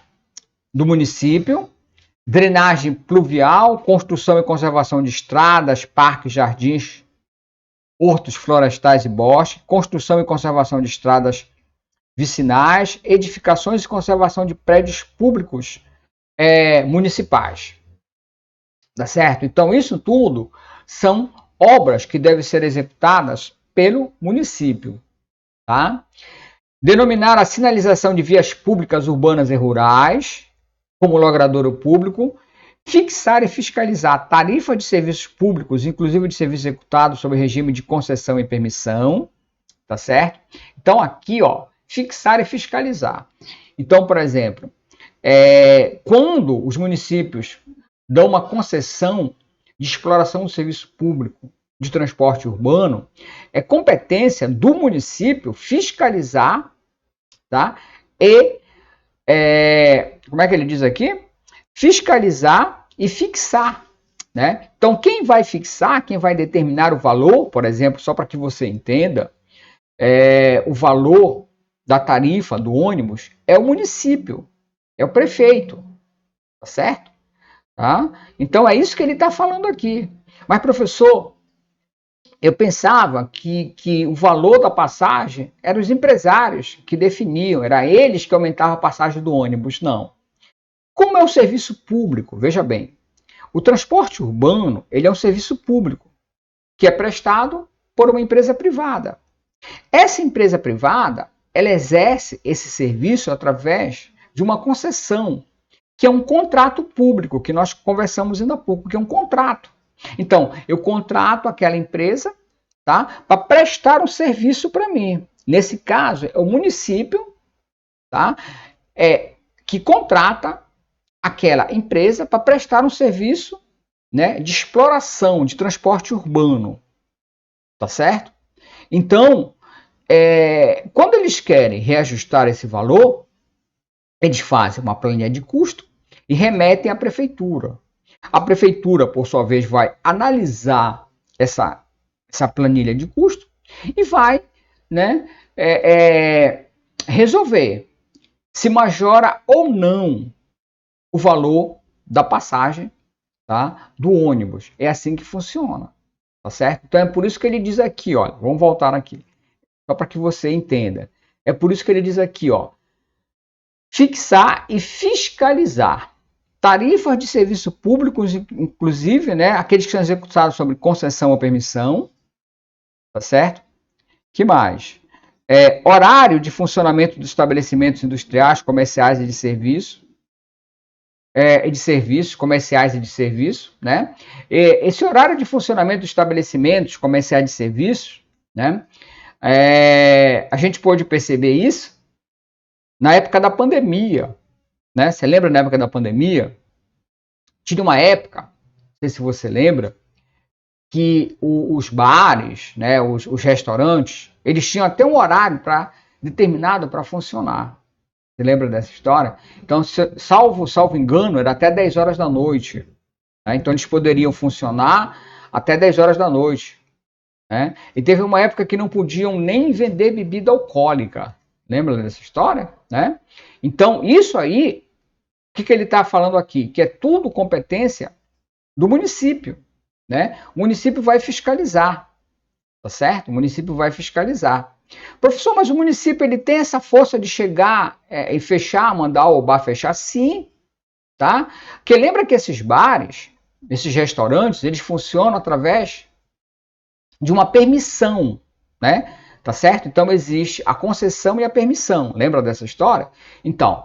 A: do município. Drenagem pluvial, construção e conservação de estradas, parques, jardins, hortos florestais e bosques, construção e conservação de estradas vicinais, edificações e conservação de prédios públicos municipais. Tá certo? Então, isso tudo são obras que devem ser executadas pelo município. Tá? Denominar a sinalização de vias públicas urbanas e rurais como logradouro público. Fixar e fiscalizar tarifa de serviços públicos, inclusive de serviços executados sob regime de concessão e permissão. Tá certo? Então, aqui, ó, fixar e fiscalizar. Então, por exemplo, quando os municípios dão uma concessão de exploração do serviço público de transporte urbano, é competência do município fiscalizar, tá? E, como é que ele diz aqui? Fiscalizar e fixar, né? Então, quem vai fixar, quem vai determinar o valor, por exemplo, só para que você entenda, o valor da tarifa do ônibus é o município, é o prefeito, tá certo? Tá? Então, é isso que ele está falando aqui. Mas, professor, eu pensava que o valor da passagem eram os empresários que definiam, era eles que aumentavam a passagem do ônibus. Não. Como é um serviço público, veja bem, o transporte urbano ele é um serviço público que é prestado por uma empresa privada. Essa empresa privada, ela exerce esse serviço através de uma concessão, que é um contrato público, que nós conversamos ainda há pouco, que é um contrato. Então, eu contrato aquela empresa, tá, para prestar um serviço para mim. Nesse caso, é o município, tá? Que contrata aquela empresa para prestar um serviço, né, de exploração, de transporte urbano, tá certo? Então, quando eles querem reajustar esse valor, eles fazem uma planilha de custo e remetem à prefeitura. A prefeitura, por sua vez, vai analisar essa planilha de custo e vai, né, resolver se majora ou não o valor da passagem, tá, do ônibus. É assim que funciona, tá certo? Então é por isso que ele diz aqui, olha, vamos voltar aqui, só para que você entenda. É por isso que ele diz aqui, ó, fixar e fiscalizar tarifas de serviço público, inclusive, né, aqueles que são executados sobre concessão ou permissão, tá certo? Que mais? Horário de funcionamento dos estabelecimentos industriais, comerciais e de serviço, comerciais e de serviço, né? Esse horário de funcionamento dos estabelecimentos comerciais e de serviço, né? A gente pôde perceber isso na época da pandemia, né? Você lembra na época da pandemia? Tinha uma época, não sei se você lembra, que os bares, né, os restaurantes, eles tinham até um horário determinado para funcionar. Você lembra dessa história? Então, salvo engano, era até 10 horas da noite. Né? Então, eles poderiam funcionar até 10 horas da noite. Né? E teve uma época que não podiam nem vender bebida alcoólica. Lembra dessa história? Né? Então, isso aí, o que ele está falando aqui? Que é tudo competência do município. Né? O município vai fiscalizar, tá certo? O município vai fiscalizar. Professor, mas o município ele tem essa força de chegar e fechar, mandar o bar fechar? Sim, tá? Porque lembra que esses bares, esses restaurantes, eles funcionam através de uma permissão, né? Tá certo? Então existe a concessão e a permissão. Lembra dessa história? Então,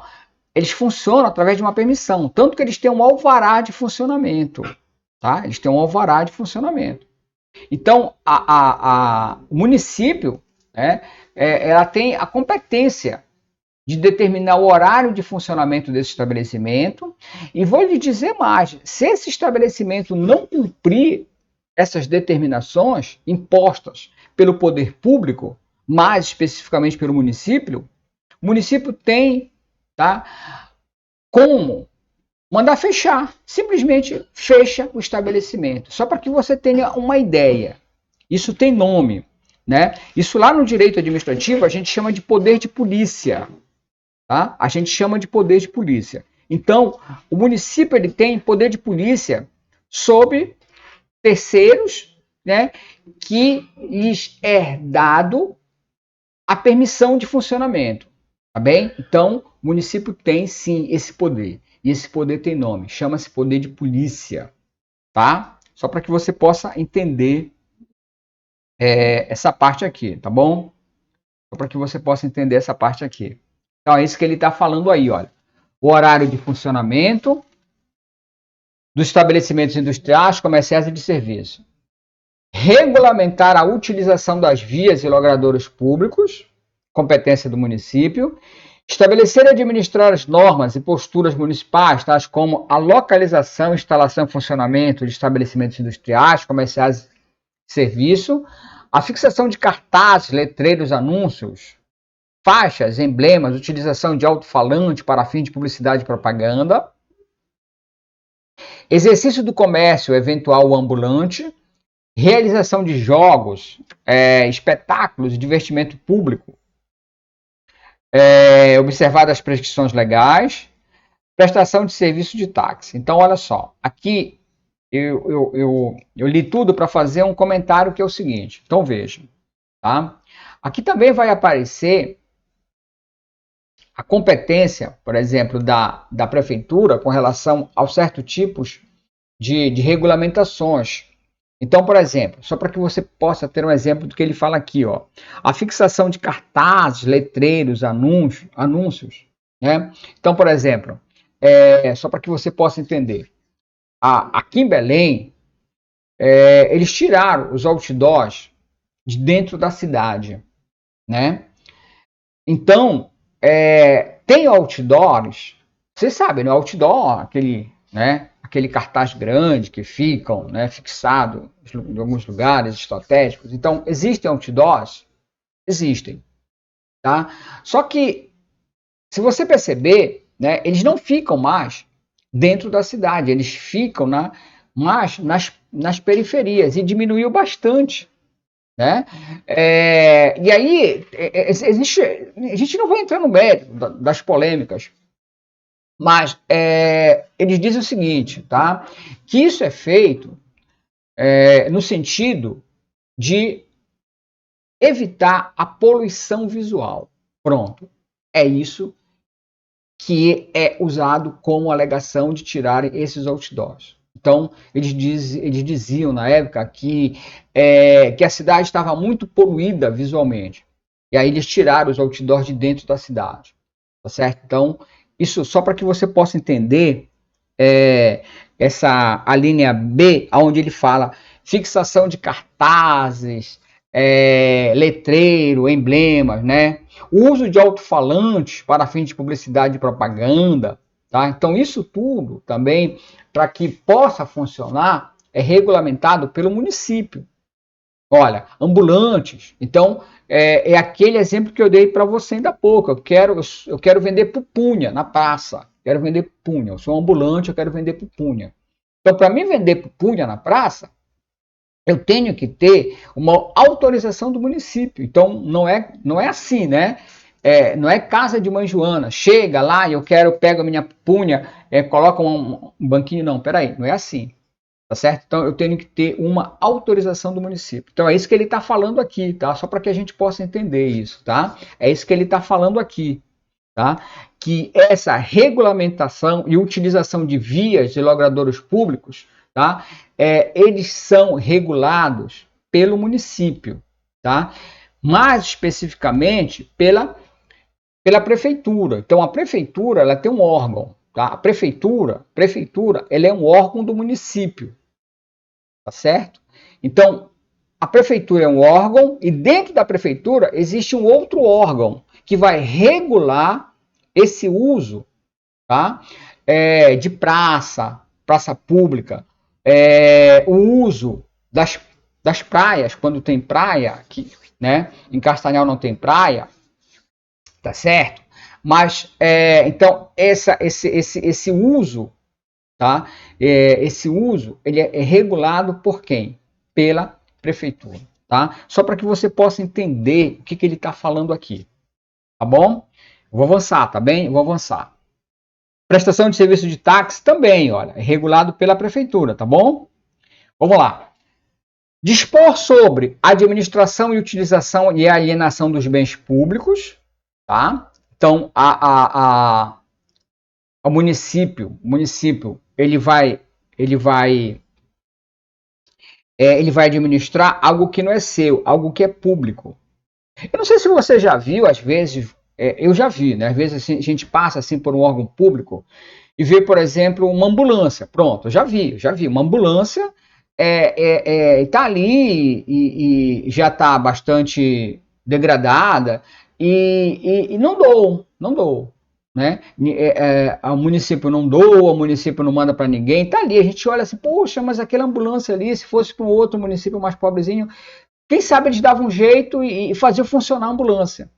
A: eles funcionam através de uma permissão, tanto que eles têm um alvará de funcionamento. Tá? Eles têm um alvará de funcionamento. Então, o município, né, ela tem a competência de determinar o horário de funcionamento desse estabelecimento. E vou lhe dizer mais: se esse estabelecimento não cumprir essas determinações impostas pelo poder público, mais especificamente pelo município, o município tem, tá, como mandar fechar, simplesmente fecha o estabelecimento. Só para que você tenha uma ideia. Isso tem nome, né? Isso lá no direito administrativo a gente chama de poder de polícia, tá? A gente chama de poder de polícia. Então, o município ele tem poder de polícia sobre terceiros, né, que lhes é dado a permissão de funcionamento, tá bem? Então, o município tem sim esse poder. E esse poder tem nome, chama-se poder de polícia, tá? Só para que você possa entender essa parte aqui, tá bom? Só para que você possa entender essa parte aqui. Então é isso que ele está falando aí, olha. O horário de funcionamento dos estabelecimentos industriais, comerciais e de serviço. Regulamentar a utilização das vias e logradouros públicos, competência do município. Estabelecer e administrar as normas e posturas municipais, tais como a localização, instalação e funcionamento de estabelecimentos industriais, comerciais e serviço, a fixação de cartazes, letreiros, anúncios, faixas, emblemas, utilização de alto-falante para fim de publicidade e propaganda, exercício do comércio eventual ambulante, realização de jogos, espetáculos e divertimento público, observadas as prescrições legais, prestação de serviço de táxi. Então, olha só, aqui eu li tudo para fazer um comentário que é o seguinte. Então, veja, tá? Aqui também vai aparecer a competência, por exemplo, da prefeitura com relação a certos tipos de regulamentações. Então, por exemplo, só para que você possa ter um exemplo do que ele fala aqui, ó, a fixação de cartazes, letreiros, anúncios, né? Então, por exemplo, só para que você possa entender, aqui em Belém, eles tiraram os outdoors de dentro da cidade, né? Então, tem outdoors, vocês sabem, né? Outdoor, aquele, né? Aquele cartaz grande que ficam, né, fixado em alguns lugares estratégicos. Então, existem outdoors? Existem, tá? Só que, se você perceber, né, eles não ficam mais dentro da cidade, eles ficam mais nas periferias, e diminuiu bastante, né? E aí, existe, a gente não vai entrar no mérito das polêmicas, mas eles dizem o seguinte, tá? Que isso é feito no sentido de evitar a poluição visual. Pronto. É isso que é usado como alegação de tirar esses outdoors. Então, eles diziam na época que a cidade estava muito poluída visualmente. E aí eles tiraram os outdoors de dentro da cidade. Tá certo? Então, isso só para que você possa entender a linha B, onde ele fala fixação de cartazes, letreiro, emblemas, né? O uso de alto-falantes para fins de publicidade e propaganda, tá? Então, isso tudo também, para que possa funcionar, é regulamentado pelo município. Olha, ambulantes. Então, é aquele exemplo que eu dei para você ainda há pouco. Eu quero vender pupunha na praça. Quero vender pupunha. Eu sou um ambulante, eu quero vender pupunha. Então, para mim vender pupunha na praça, eu tenho que ter uma autorização do município. Então, não é assim, né? Não é casa de mãe Joana. Chega lá e pego a minha pupunha, coloca um banquinho. Não, peraí, não é assim. Tá certo? Então, eu tenho que ter uma autorização do município. Então, é isso que ele está falando aqui, tá? Só para que a gente possa entender isso, tá? É isso que ele está falando aqui, tá? Que essa regulamentação e utilização de vias de logradouros públicos, tá? Eles são regulados pelo município, tá? Mais especificamente pela prefeitura. Então, a prefeitura, ela tem um órgão, tá? A prefeitura, ela é um órgão do município, tá certo? Então, a prefeitura é um órgão e dentro da prefeitura existe um outro órgão que vai regular esse uso, tá? De praça pública, o uso das praias, quando tem praia, aqui, né? Em Castanhal não tem praia, tá certo? Mas, então, esse uso, tá? Esse uso, ele é regulado por quem? Pela prefeitura, tá? Só para que você possa entender o que ele está falando aqui, tá bom? Vou avançar, tá bem? Vou avançar. Prestação de serviço de táxi também, olha, é regulado pela prefeitura, tá bom? Vamos lá. Dispor sobre administração e utilização e alienação dos bens públicos, tá? Então, o município, ele vai administrar algo que não é seu, algo que é público. Eu não sei se você já viu, às vezes, eu já vi, né? Às vezes assim, a gente passa assim por um órgão público e vê, por exemplo, uma ambulância. Pronto, eu já vi. Uma ambulância está ali e já está bastante degradada e não dou. Né? O município não doa, o município não manda para ninguém, tá ali, a gente olha assim, poxa, mas aquela ambulância ali, se fosse para um outro município mais pobrezinho, quem sabe eles davam um jeito e faziam funcionar a ambulância,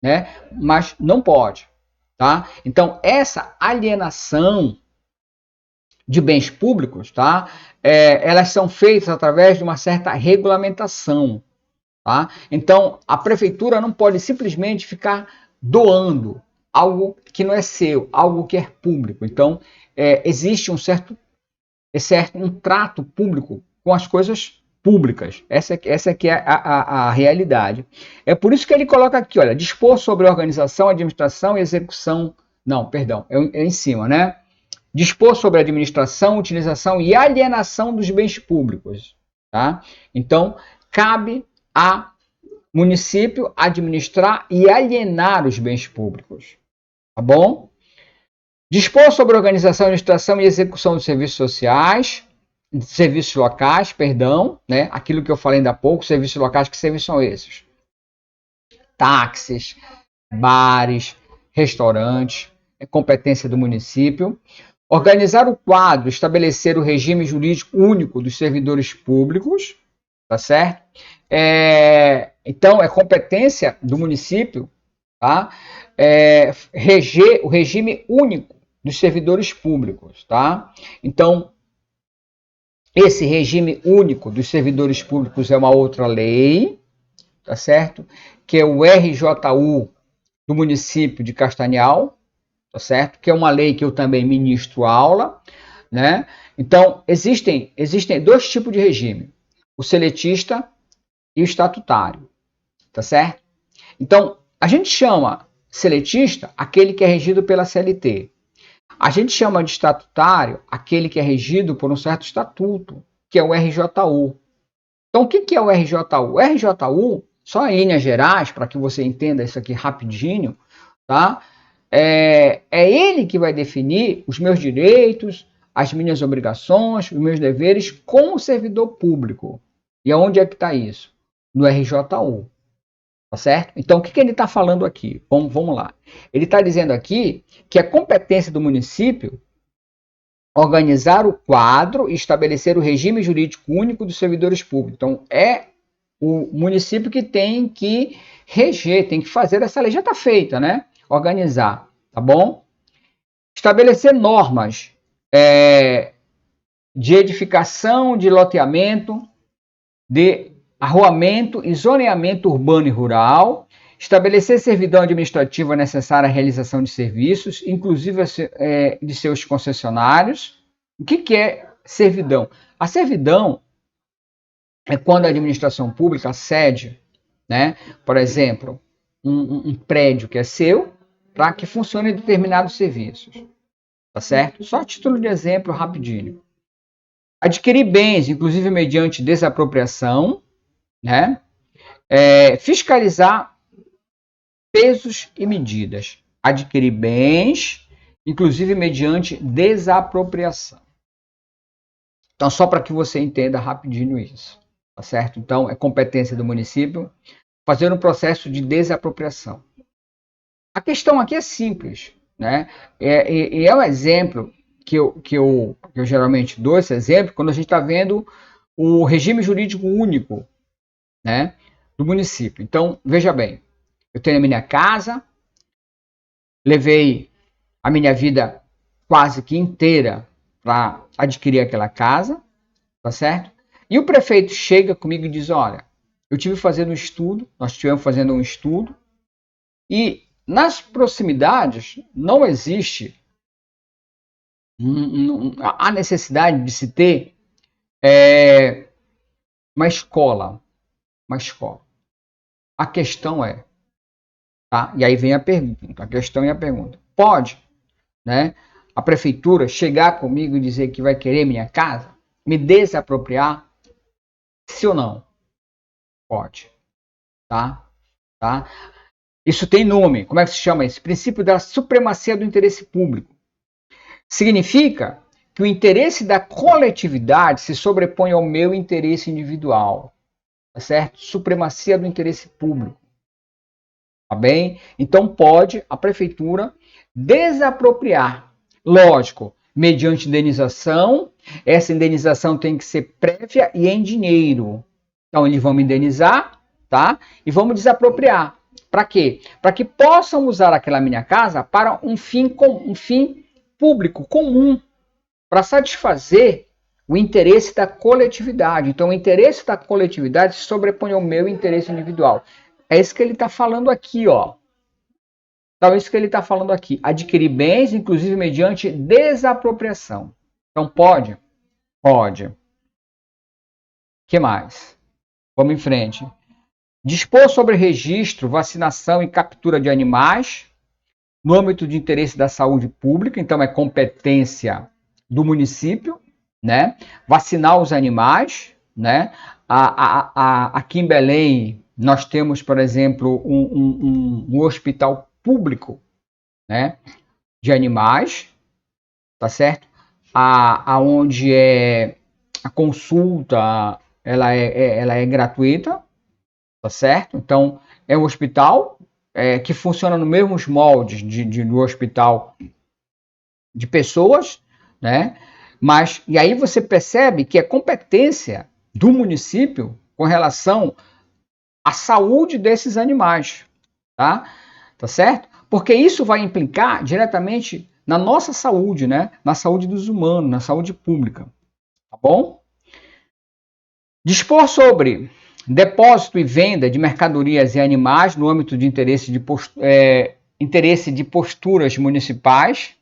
A: né? Mas não pode, tá? Então, essa alienação de bens públicos, tá? Elas são feitas através de uma certa regulamentação, tá? Então, a prefeitura não pode simplesmente ficar doando algo que não é seu, algo que é público. Então, existe um certo trato público com as coisas públicas. Essa que é a realidade. É por isso que ele coloca aqui, olha, dispor sobre a organização, administração e execução. Não, perdão, é em cima, né? Dispor sobre a administração, utilização e alienação dos bens públicos, tá? Então, cabe a município administrar e alienar os bens públicos, tá bom? Dispor sobre a organização, administração e execução dos serviços locais, perdão, né? Aquilo que eu falei ainda há pouco, serviços locais, que serviços são esses? Táxis, bares, restaurantes, é competência do município. Organizar o quadro, estabelecer o regime jurídico único dos servidores públicos, tá certo? Então, é competência do município, tá? Reger o regime único dos servidores públicos, tá? Então, esse regime único dos servidores públicos é uma outra lei, tá certo? Que é o RJU do município de Castanhal, tá certo? Que é uma lei que eu também ministro aula, né? Então, existem dois tipos de regime, o seletista e o estatutário, tá certo? Então, a gente chama seletista aquele que é regido pela CLT. A gente chama de estatutário aquele que é regido por um certo estatuto, que é o RJU. Então, o que é o RJU? O RJU, só em linhas gerais, para que você entenda isso aqui rapidinho, tá? É ele que vai definir os meus direitos, as minhas obrigações, os meus deveres como servidor público. E aonde é que está isso? No RJU. Tá certo? Então, o que ele está falando aqui? Vamos lá. Ele está dizendo aqui que a competência do município organizar o quadro e estabelecer o regime jurídico único dos servidores públicos. Então, é o município que tem que reger, tem que fazer essa lei. Já está feita, né? Organizar, tá bom? Estabelecer normas de edificação, de loteamento, de arruamento e zoneamento urbano e rural, estabelecer servidão administrativa necessária à realização de serviços, inclusive de seus concessionários. O que é servidão? A servidão é quando a administração pública cede, né, por exemplo, um prédio que é seu para que funcione determinados serviços. Tá certo? Só a título de exemplo, rapidinho. Adquirir bens, inclusive mediante desapropriação, né? Fiscalizar pesos e medidas. Adquirir bens, inclusive mediante desapropriação. Então, só para que você entenda rapidinho isso, tá certo? Então, é competência do município fazer um processo de desapropriação. A questão aqui é simples, né? E é um exemplo que eu geralmente dou esse exemplo quando a gente está vendo o regime jurídico único, né, do município. Então, veja bem, eu tenho a minha casa, levei a minha vida quase que inteira para adquirir aquela casa, tá certo? E o prefeito chega comigo e diz, olha, eu tive fazendo um estudo, nós estivemos fazendo um estudo, e nas proximidades não existe a necessidade de se ter uma escola. A questão é, tá? E aí vem a pergunta, a questão e a pergunta. Pode, né, a prefeitura chegar comigo e dizer que vai querer minha casa, me desapropriar? Sim ou não? Pode, tá? Isso tem nome. Como é que se chama isso? Princípio da supremacia do interesse público. Significa que o interesse da coletividade se sobrepõe ao meu interesse individual. Tá certo? Supremacia do interesse público. Tá bem? Então pode a prefeitura desapropriar. Lógico, mediante indenização. Essa indenização tem que ser prévia e em dinheiro. Então eles vão me indenizar, tá? E vamos desapropriar. Para quê? Para que possam usar aquela minha casa para um fim público, comum, para satisfazer o interesse da coletividade. Então, o interesse da coletividade se sobrepõe ao meu interesse individual. É isso que ele está falando aqui, ó. Então, é isso que ele está falando aqui. Adquirir bens, inclusive mediante desapropriação. Então, pode? Pode. O que mais? Vamos em frente. Dispor sobre registro, vacinação e captura de animais no âmbito de interesse da saúde pública, então é competência do município, né? Vacinar os animais, né? Aqui em Belém nós temos, por exemplo, um hospital público, né, de animais, tá certo? Aonde a consulta ela é gratuita, tá certo? Então é um hospital que funciona nos mesmos moldes do hospital de pessoas, né? Mas, e aí você percebe que é competência do município com relação à saúde desses animais, tá? Tá certo? Porque isso vai implicar diretamente na nossa saúde, né? Na saúde dos humanos, na saúde pública, tá bom? Dispor sobre depósito e venda de mercadorias e animais no âmbito de interesse de posturas municipais,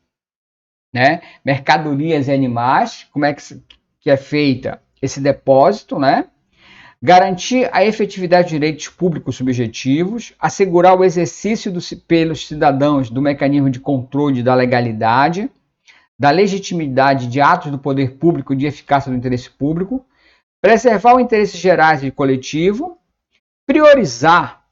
A: né? Mercadorias e animais, como é que é feita esse depósito, né? Garantir a efetividade de direitos públicos subjetivos, assegurar o exercício pelos cidadãos do mecanismo de controle da legalidade, da legitimidade de atos do poder público e de eficácia do interesse público, preservar o interesse gerais e coletivo, priorizar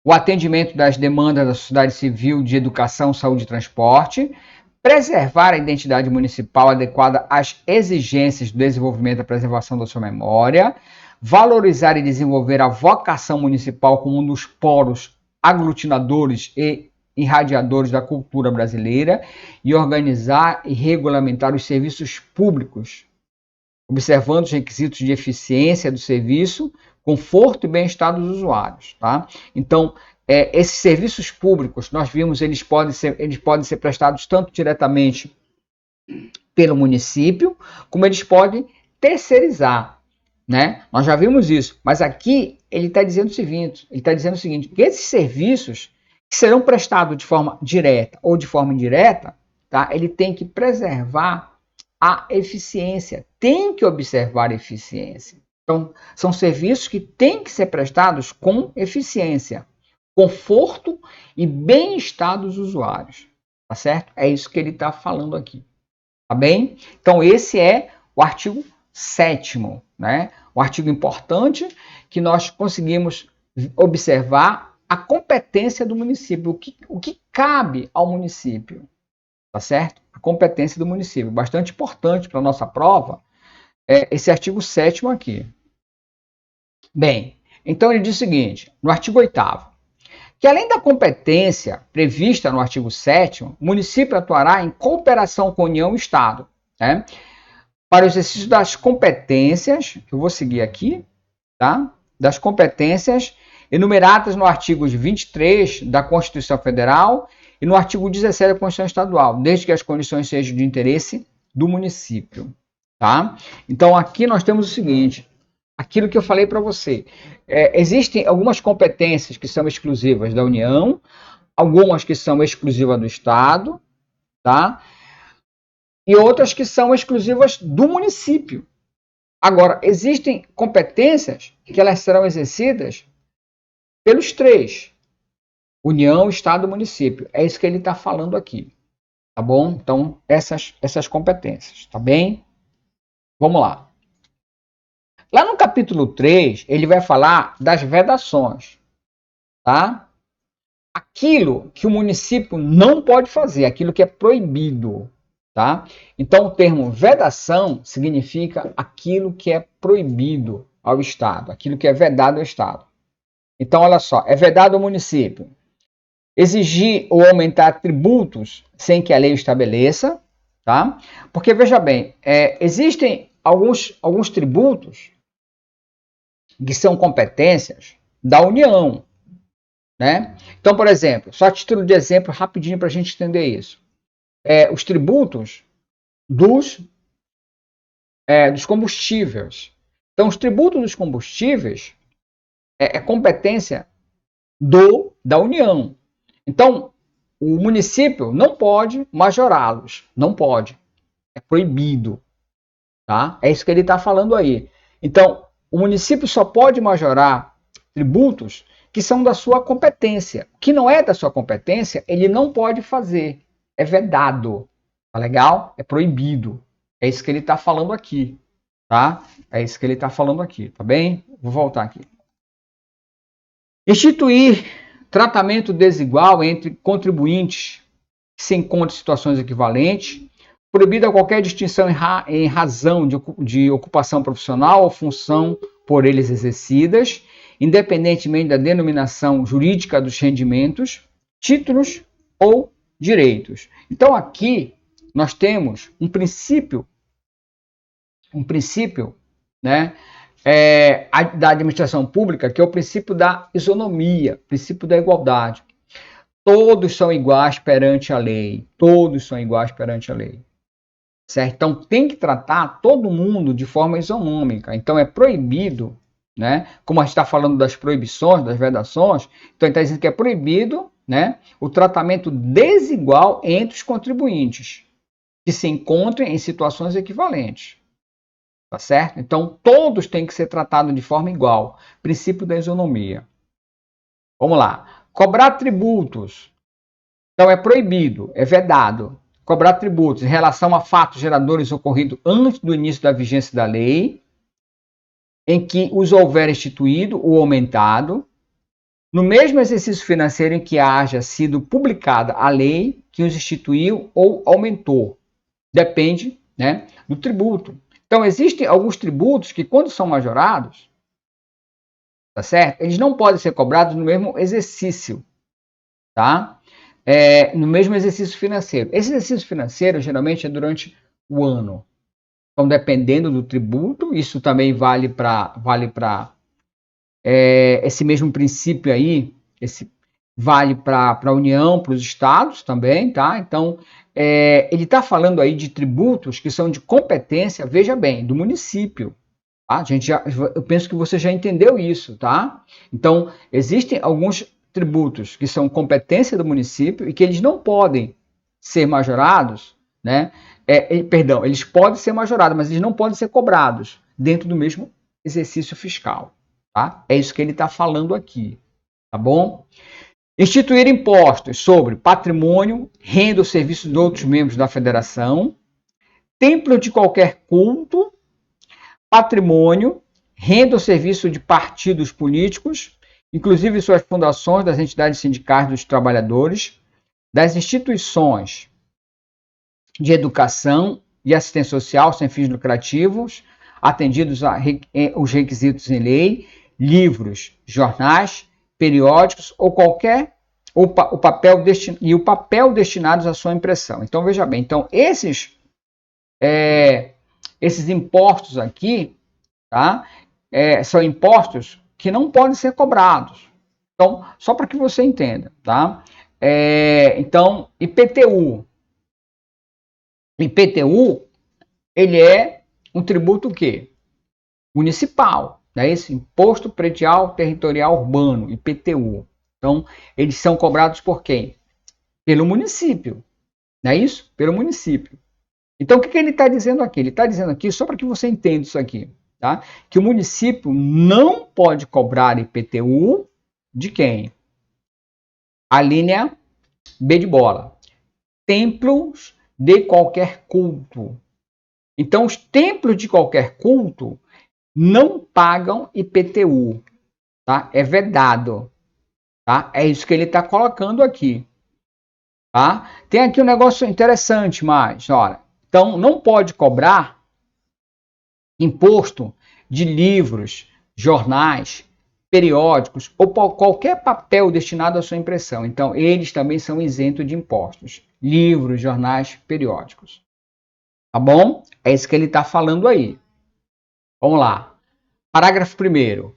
A: o atendimento das demandas da sociedade civil de educação, saúde e transporte, preservar a identidade municipal adequada às exigências do desenvolvimento e da preservação da sua memória, valorizar e desenvolver a vocação municipal como um dos polos aglutinadores e irradiadores da cultura brasileira e organizar e regulamentar os serviços públicos, observando os requisitos de eficiência do serviço, conforto e bem-estar dos usuários. Tá? Então, esses serviços públicos, nós vimos, eles podem ser prestados tanto diretamente pelo município, como eles podem terceirizar. Né? Nós já vimos isso, mas aqui ele está dizendo o seguinte, que esses serviços que serão prestados de forma direta ou de forma indireta, tá? Ele tem que preservar a eficiência, tem que observar a eficiência. Então, são serviços que têm que ser prestados com eficiência, conforto e bem-estar dos usuários, tá certo? É isso que ele está falando aqui, tá bem? Então, esse é o artigo 7º, né? Um artigo importante que nós conseguimos observar a competência do município, o que cabe ao município, tá certo? A competência do município, bastante importante para a nossa prova, esse artigo 7º aqui. Bem, então ele diz o seguinte, no artigo 8º, que além da competência prevista no artigo 7º, o município atuará em cooperação com a União e o Estado, né? Para o exercício das competências, eu vou seguir aqui, tá? Das competências enumeradas no artigo 23 da Constituição Federal e no artigo 17 da Constituição Estadual, desde que as condições sejam de interesse do município, tá? Então aqui nós temos o seguinte, aquilo que eu falei para você, existem algumas competências que são exclusivas da União, algumas que são exclusivas do Estado, tá? E outras que são exclusivas do município. Agora, existem competências que elas serão exercidas pelos três, União, Estado e município. É isso que ele está falando aqui, tá bom? Então, essas competências, tá bem? Vamos lá. Lá no capítulo 3, ele vai falar das vedações, tá? Aquilo que o município não pode fazer, aquilo que é proibido, tá? Então, o termo vedação significa aquilo que é proibido ao Estado, aquilo que é vedado ao Estado. Então, olha só, é vedado ao município exigir ou aumentar tributos sem que a lei estabeleça, tá? Porque, veja bem, existem alguns tributos que são competências da União, né? Então, por exemplo, só a título de exemplo, rapidinho para a gente entender isso. Os tributos dos combustíveis. Então, os tributos dos combustíveis é competência da União. Então, o município não pode majorá-los. Não pode. É proibido. Tá? É isso que ele está falando aí. Então, o município só pode majorar tributos que são da sua competência. O que não é da sua competência, ele não pode fazer. É vedado. Tá legal? É proibido. É isso que ele está falando aqui. Tá? É isso que ele está falando aqui. Tá bem? Vou voltar aqui. Instituir tratamento desigual entre contribuintes que se encontram em situações equivalentes. Proibida qualquer distinção em razão de ocupação profissional ou função por eles exercidas, independentemente da denominação jurídica dos rendimentos, títulos ou direitos. Então aqui nós temos um princípio, né, da administração pública, que é o princípio da isonomia, princípio da igualdade. Todos são iguais perante a lei. Todos são iguais perante a lei. Certo? Então tem que tratar todo mundo de forma isonômica. Então é proibido, né? Como a gente está falando das proibições, das vedações, então ele está dizendo que é proibido, né, o tratamento desigual entre os contribuintes que se encontrem em situações equivalentes. Tá certo? Então todos têm que ser tratados de forma igual. Princípio da isonomia. Vamos lá. Cobrar tributos. Então é proibido, é vedado. Cobrar tributos em relação a fatos geradores ocorridos antes do início da vigência da lei, em que os houver instituído ou aumentado, no mesmo exercício financeiro em que haja sido publicada a lei que os instituiu ou aumentou. Depende, né, do tributo. Então, existem alguns tributos que, quando são majorados, tá certo? Eles não podem ser cobrados no mesmo exercício, tá? No mesmo exercício financeiro. Esse exercício financeiro, geralmente, é durante o ano. Então, dependendo do tributo, isso também vale para esse mesmo princípio aí, vale para a União, para os estados também, tá? Então, ele está falando aí de tributos que são de competência, veja bem, do município. Tá? Eu penso que você já entendeu isso, tá? Então, existem alguns tributos que são competência do município e que eles não podem ser majorados, né? Perdão, eles podem ser majorados, mas eles não podem ser cobrados dentro do mesmo exercício fiscal. Tá? É isso que ele está falando aqui, tá bom? Instituir impostos sobre patrimônio, renda ou serviços de outros membros da federação, templo de qualquer culto, patrimônio, renda ou serviço de partidos políticos, inclusive suas fundações, das entidades sindicais dos trabalhadores, das instituições de educação e assistência social sem fins lucrativos, atendidos os requisitos em lei, livros, jornais, periódicos ou o papel destinados à sua impressão. Então veja bem, então esses impostos aqui, tá? São impostos que não podem ser cobrados. Então, só para que você entenda, tá? Então, IPTU, ele é um tributo o quê? Municipal, né? Esse Imposto Predial Territorial Urbano, IPTU. Então, eles são cobrados por quem? Pelo município, não é isso? Pelo município. Então, o que ele está dizendo aqui? Ele está dizendo aqui, só para que você entenda isso aqui, tá? Que o município não pode cobrar IPTU de quem? A linha B de bola. Templos de qualquer culto. Então, os templos de qualquer culto não pagam IPTU, tá? É vedado, tá? É isso que ele está colocando aqui, tá? Tem aqui um negócio interessante, mas, olha, então não pode cobrar imposto de livros, jornais, periódicos ou qualquer papel destinado à sua impressão. Então, eles também são isentos de impostos. Livros, jornais, periódicos. Tá bom? É isso que ele está falando aí. Vamos lá. Parágrafo 1º.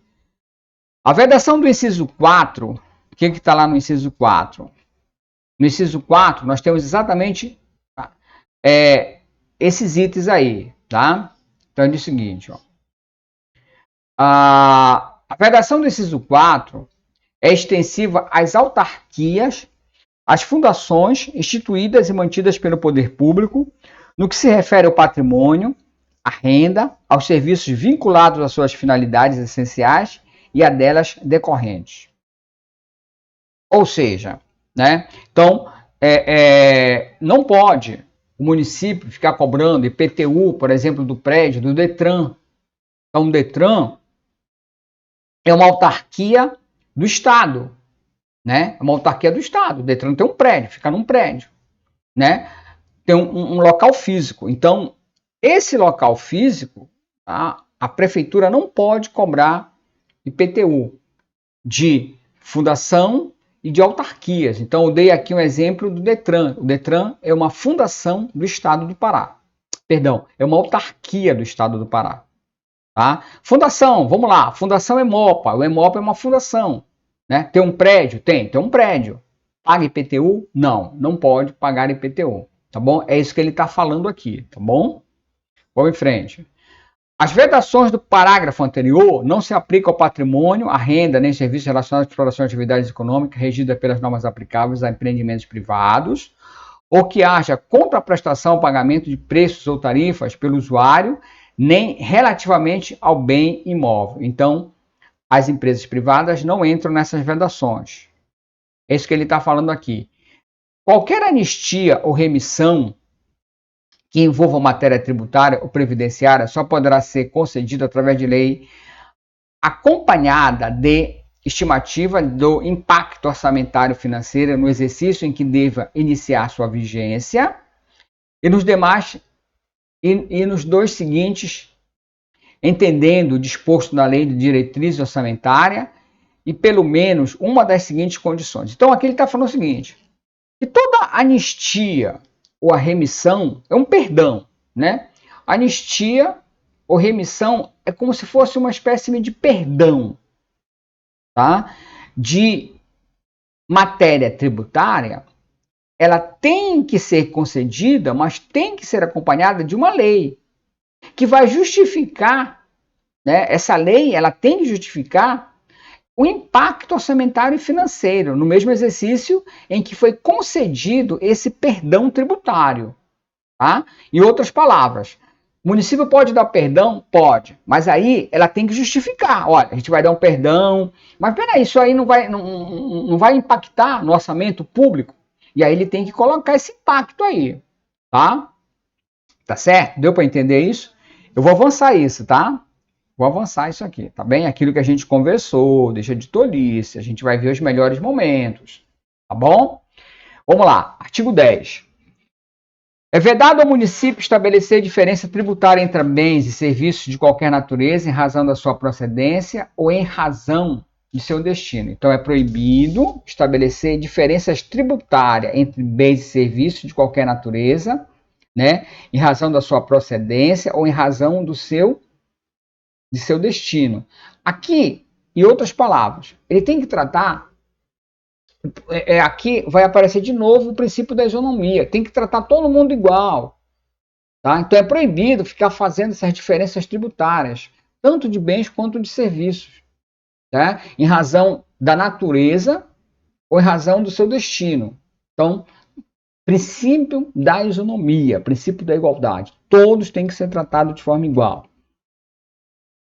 A: A vedação do inciso 4, o que está lá no inciso 4? No inciso 4, nós temos exatamente esses itens aí, tá? Então, diz o seguinte, ó. A vedação do inciso 4 é extensiva às autarquias, às fundações instituídas e mantidas pelo poder público, no que se refere ao patrimônio, à renda, aos serviços vinculados às suas finalidades essenciais e a delas decorrentes. Ou seja, né? Então, não pode o município ficar cobrando IPTU, por exemplo, do prédio, do Detran. Então, o Detran é uma autarquia do Estado, né? É uma autarquia do Estado. O Detran tem um prédio, fica num prédio, né? Tem um local físico. Então, esse local físico, tá? A prefeitura não pode cobrar IPTU. de fundação e de autarquias. Então, eu dei aqui um exemplo do Detran. O Detran é uma fundação do Estado do Pará. Perdão, é uma autarquia do Estado do Pará. Tá? Fundação, vamos lá. Fundação Hemopa. O Hemopa é uma fundação. Né? Tem um prédio? Tem um prédio. Paga IPTU? Não pode pagar IPTU. Tá bom? É isso que ele está falando aqui. Tá bom? Vamos em frente. As vedações do parágrafo anterior não se aplicam ao patrimônio, à renda, nem serviços relacionados à exploração de atividades econômicas regidas pelas normas aplicáveis a empreendimentos privados, ou que haja contraprestação ao pagamento de preços ou tarifas pelo usuário, nem relativamente ao bem imóvel. Então, as empresas privadas não entram nessas vedações. É isso que ele está falando aqui. Qualquer anistia ou remissão que envolva matéria tributária ou previdenciária só poderá ser concedida através de lei acompanhada de estimativa do impacto orçamentário financeiro no exercício em que deva iniciar sua vigência e nos demais e nos dois seguintes, entendendo o disposto na lei de diretriz orçamentária e pelo menos uma das seguintes condições. Então aqui ele está falando o seguinte, que toda anistia ou a remissão é um perdão, né? Anistia ou remissão é como se fosse uma espécie de perdão, tá? De matéria tributária, ela tem que ser concedida, mas tem que ser acompanhada de uma lei que vai justificar, né? Essa lei, ela tem que justificar o impacto orçamentário e financeiro no mesmo exercício em que foi concedido esse perdão tributário. Tá? Em outras palavras, o município pode dar perdão? Pode, mas aí ela tem que justificar. Olha, a gente vai dar um perdão, mas peraí, isso aí não vai impactar no orçamento público? E aí ele tem que colocar esse impacto aí, tá? Tá certo? Deu para entender isso? Eu vou avançar isso, tá? Vou avançar isso aqui, tá bem? Aquilo que a gente conversou, deixa de tolice, a gente vai ver os melhores momentos, tá bom? Vamos lá, artigo 10. É vedado ao município estabelecer diferença tributária entre bens e serviços de qualquer natureza em razão da sua procedência ou em razão de seu destino. Então, é proibido estabelecer diferenças tributárias entre bens e serviços de qualquer natureza, né, em razão da sua procedência ou em razão de seu destino. Aqui, em outras palavras, ele tem que tratar aqui vai aparecer de novo o princípio da isonomia. Tem que tratar todo mundo igual. Tá? Então é proibido ficar fazendo essas diferenças tributárias, tanto de bens quanto de serviços, tá? Em razão da natureza ou em razão do seu destino. Então, princípio da isonomia, princípio da igualdade. Todos têm que ser tratados de forma igual.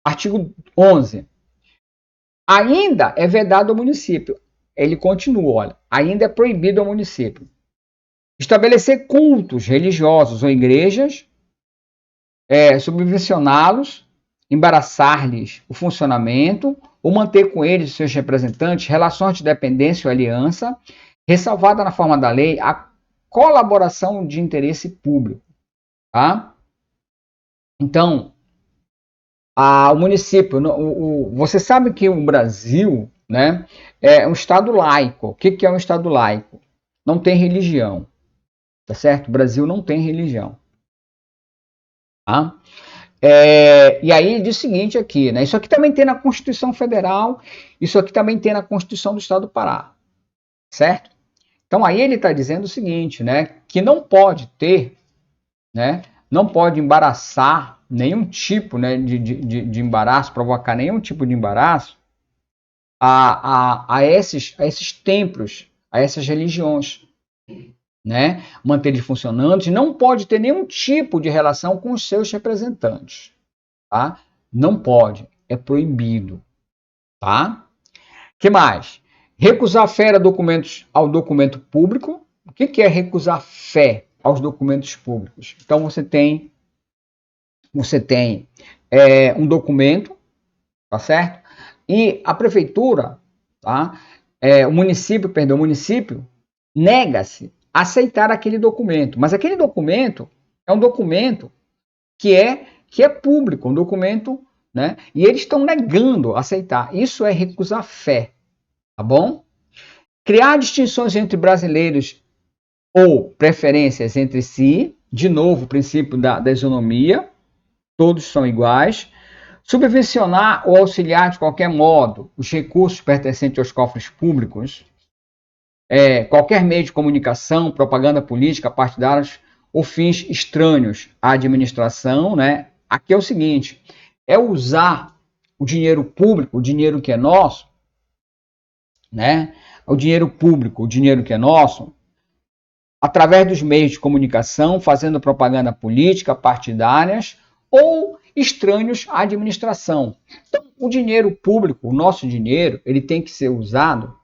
A: Artigo 11. Ainda é vedado ao município. Ele continua, olha, ainda é proibido ao município estabelecer cultos religiosos ou igrejas, subvencioná-los, embaraçar-lhes o funcionamento ou manter com eles seus representantes relações de dependência ou aliança, ressalvada na forma da lei a colaboração de interesse público. Tá? Então, o município, você sabe que o Brasil, né, é um Estado laico. O que é um Estado laico? Não tem religião, tá certo? O Brasil não tem religião. Tá? E aí ele diz o seguinte aqui, né? Isso aqui também tem na Constituição Federal, isso aqui também tem na Constituição do Estado do Pará, certo? Então aí ele está dizendo o seguinte, né? Que não pode ter, né? Não pode embaraçar nenhum tipo, né, de embaraço, provocar nenhum tipo de embaraço a esses templos, a essas religiões, né? Manter eles funcionantes, não pode ter nenhum tipo de relação com os seus representantes, tá? Não pode, é proibido, tá? Que mais? Recusar fé ao documento público. O que é recusar fé aos documentos públicos? Então você tem um documento, tá certo? E a prefeitura, tá? O município nega-se a aceitar aquele documento, mas aquele documento é um documento que é público, um documento, né? E eles estão negando a aceitar. Isso é recusar fé, tá bom? Criar distinções entre brasileiros ou preferências entre si, de novo, o princípio da isonomia, todos são iguais. Subvencionar ou auxiliar de qualquer modo os recursos pertencentes aos cofres públicos, qualquer meio de comunicação, propaganda política, partidários ou fins estranhos à administração, né? Aqui é o seguinte, é usar o dinheiro público, o dinheiro que é nosso, né? O dinheiro público, o dinheiro que é nosso, através dos meios de comunicação, fazendo propaganda política, partidárias ou estranhos à administração. Então, o dinheiro público, o nosso dinheiro, ele tem que ser usado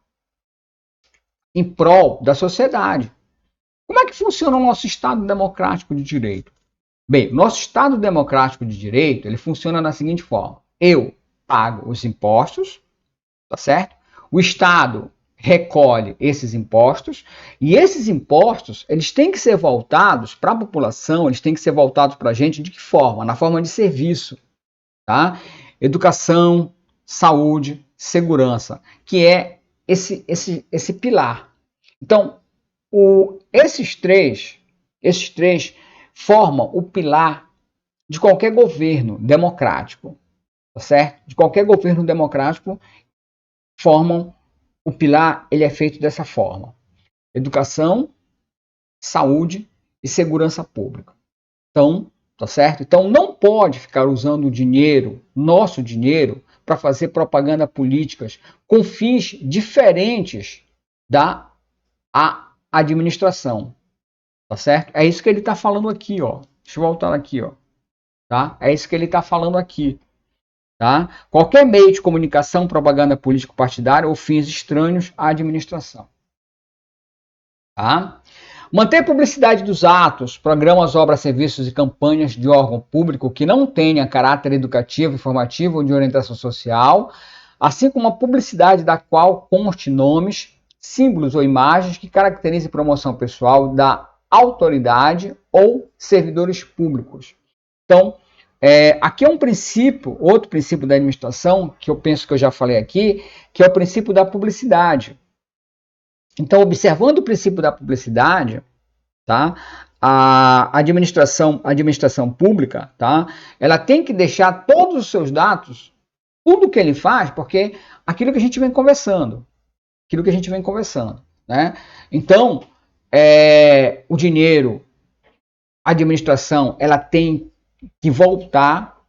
A: em prol da sociedade. Como é que funciona o nosso Estado democrático de direito? Bem, o nosso Estado democrático de direito, ele funciona da seguinte forma. Eu pago os impostos, tá certo? O Estado recolhe esses impostos e esses impostos, eles têm que ser voltados para a população, eles têm que ser voltados para a gente de que forma? Na forma de serviço, tá? Educação, saúde, segurança, que é esse pilar. Então, esses três formam o pilar de qualquer governo democrático, tá certo? De qualquer governo democrático formam o pilar, ele é feito dessa forma: educação, saúde e segurança pública. Então, tá certo? Então não pode ficar usando o dinheiro, nosso dinheiro, para fazer propaganda políticas com fins diferentes da administração. Tá certo? É isso que ele está falando aqui, ó. Deixa eu voltar aqui, ó. Tá? É isso que ele está falando aqui. Tá? Qualquer meio de comunicação, propaganda político-partidária ou fins estranhos à administração. Tá? Manter publicidade dos atos, programas, obras, serviços e campanhas de órgão público que não tenha caráter educativo, informativo ou de orientação social, assim como a publicidade da qual conste nomes, símbolos ou imagens que caracterizem promoção pessoal da autoridade ou servidores públicos. Então, aqui é um princípio, outro princípio da administração, que eu penso que eu já falei aqui, que é o princípio da publicidade. Então, observando o princípio da publicidade, tá? A administração pública, tá? Ela tem que deixar todos os seus dados, tudo que ele faz, porque aquilo que a gente vem conversando, né? Então, o dinheiro, a administração, ela tem que voltar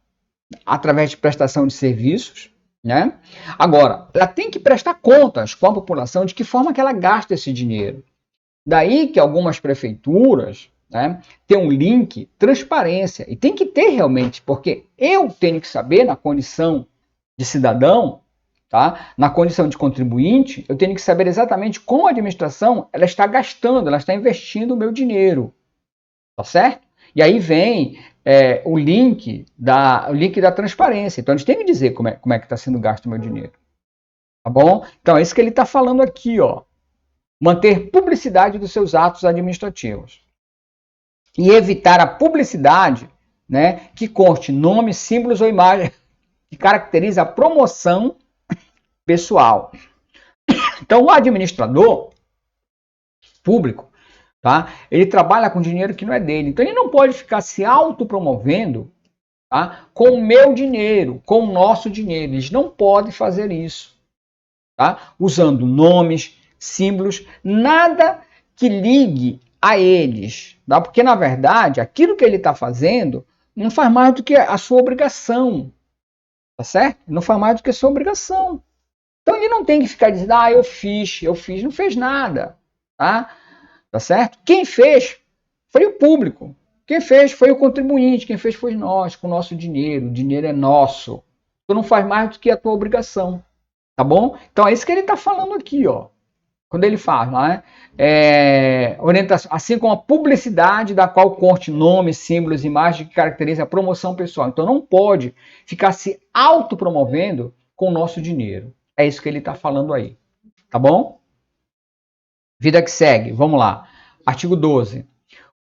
A: através de prestação de serviços, né? Agora, ela tem que prestar contas com a população de que forma que ela gasta esse dinheiro. Daí que algumas prefeituras, né, têm um link transparência, e tem que ter realmente, porque eu tenho que saber, na condição de cidadão, tá, na condição de contribuinte, eu tenho que saber exatamente como a administração ela está gastando, ela está investindo o meu dinheiro, tá certo? E aí vem o link da transparência. Então a gente tem que dizer como é que está sendo gasto o meu dinheiro. Tá bom? Então é isso que ele está falando aqui, ó. Manter publicidade dos seus atos administrativos. E evitar a publicidade, né, que conste nomes, símbolos ou imagens que caracteriza a promoção pessoal. Então o administrador público, tá? Ele trabalha com dinheiro que não é dele. Então ele não pode ficar se autopromovendo, tá? Com o meu dinheiro, com o nosso dinheiro. Eles não podem fazer isso, tá? Usando nomes, símbolos, nada que ligue a eles, tá? Porque na verdade aquilo que ele está fazendo não faz mais do que a sua obrigação, tá certo? Não faz mais do que a sua obrigação. Então ele não tem que ficar dizendo, eu fiz, não fez nada, tá? Tá certo? Quem fez foi o público. Quem fez foi o contribuinte. Quem fez foi nós, com o nosso dinheiro. O dinheiro é nosso. Tu não faz mais do que a tua obrigação. Tá bom? Então é isso que ele está falando aqui, ó. Quando ele fala, né? Orientação, assim como a publicidade da qual conste nomes, símbolos, imagens que caracterizam a promoção pessoal. Então não pode ficar se autopromovendo com o nosso dinheiro. É isso que ele está falando aí. Tá bom? Vida que segue, vamos lá. Artigo 12.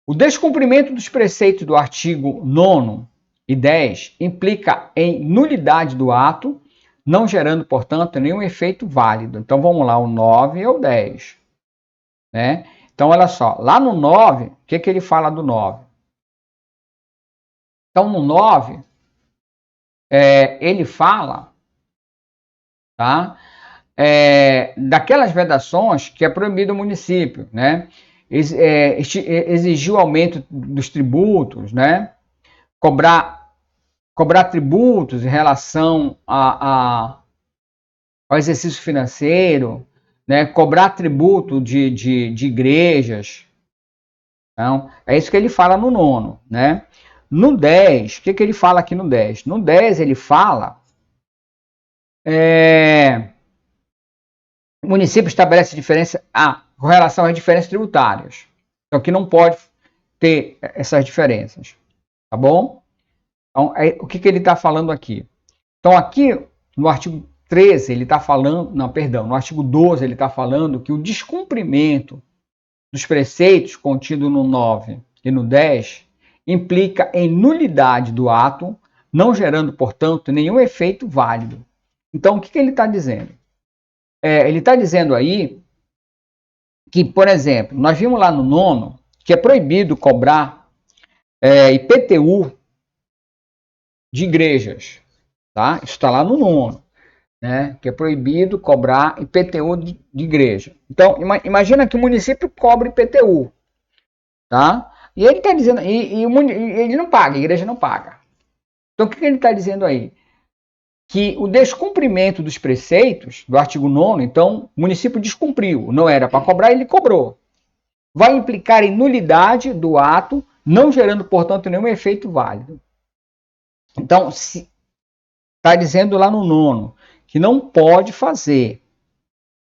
A: O descumprimento dos preceitos do artigo 9º e 10 implica em nulidade do ato, não gerando, portanto, nenhum efeito válido. Então vamos lá, o 9 e o 10. Né? Então olha só, lá no 9, o que ele fala do 9? Então no 9, ele fala, tá? Daquelas vedações que é proibido o município, né? Exigir o aumento dos tributos, né? Cobrar tributos em relação ao exercício financeiro, né? Cobrar tributo de igrejas. Então, é isso que ele fala no 9, né? No 10, o que ele fala aqui no 10? No 10 ele fala o município estabelece diferença com relação às diferenças tributárias. Então, que não pode ter essas diferenças. Tá bom? Então, o que ele está falando aqui? Então, aqui no artigo 13, ele está falando, no artigo 12, ele está falando que o descumprimento dos preceitos contido no 9 e no 10 implica em nulidade do ato, não gerando, portanto, nenhum efeito válido. Então, o que ele está dizendo? Ele está dizendo aí que, por exemplo, nós vimos lá no 9 que é proibido cobrar IPTU de igrejas. Tá? Isso está lá no 9, né? Que é proibido cobrar IPTU de igreja. Então, imagina que o município cobra IPTU. Tá? E ele está dizendo, ele não paga, a igreja não paga. Então, o que ele está dizendo aí? Que o descumprimento dos preceitos do artigo 9, então, o município descumpriu, não era para cobrar, ele cobrou. Vai implicar em nulidade do ato, não gerando, portanto, nenhum efeito válido. Então, se está dizendo lá no 9 que não pode fazer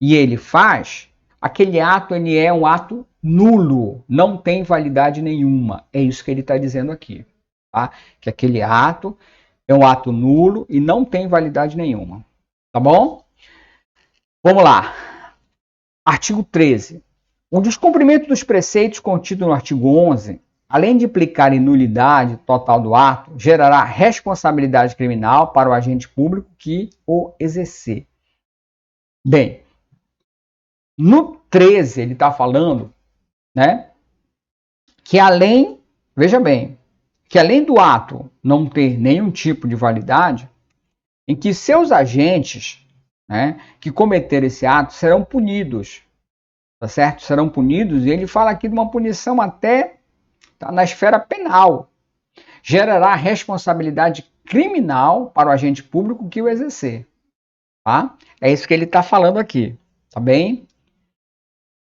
A: e ele faz, aquele ato ele é um ato nulo, não tem validade nenhuma. É isso que ele está dizendo aqui. Tá? Que aquele ato é um ato nulo e não tem validade nenhuma. Tá bom? Vamos lá. Artigo 13. O descumprimento dos preceitos contidos no artigo 11, além de implicar em nulidade total do ato, gerará responsabilidade criminal para o agente público que o exercer. Bem, no 13 ele está falando, né, que veja bem, que além do ato não ter nenhum tipo de validade, em que seus agentes, né, que cometerem esse ato serão punidos, tá certo? Serão punidos, e ele fala aqui de uma punição até na esfera penal. Gerará responsabilidade criminal para o agente público que o exercer. Tá? É isso que ele está falando aqui. Tá bem?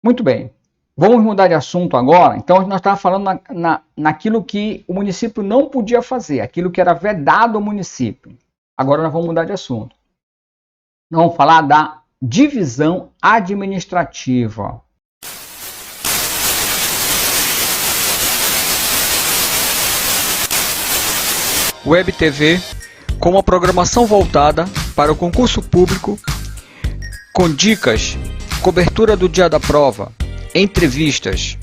A: Muito bem. Vamos mudar de assunto agora. Então, nós estávamos falando naquilo que o município não podia fazer, aquilo que era vedado ao município. Agora nós vamos mudar de assunto. Nós vamos falar da divisão administrativa.
B: Web TV com uma programação voltada para o concurso público, com dicas, cobertura do dia da prova, entrevistas.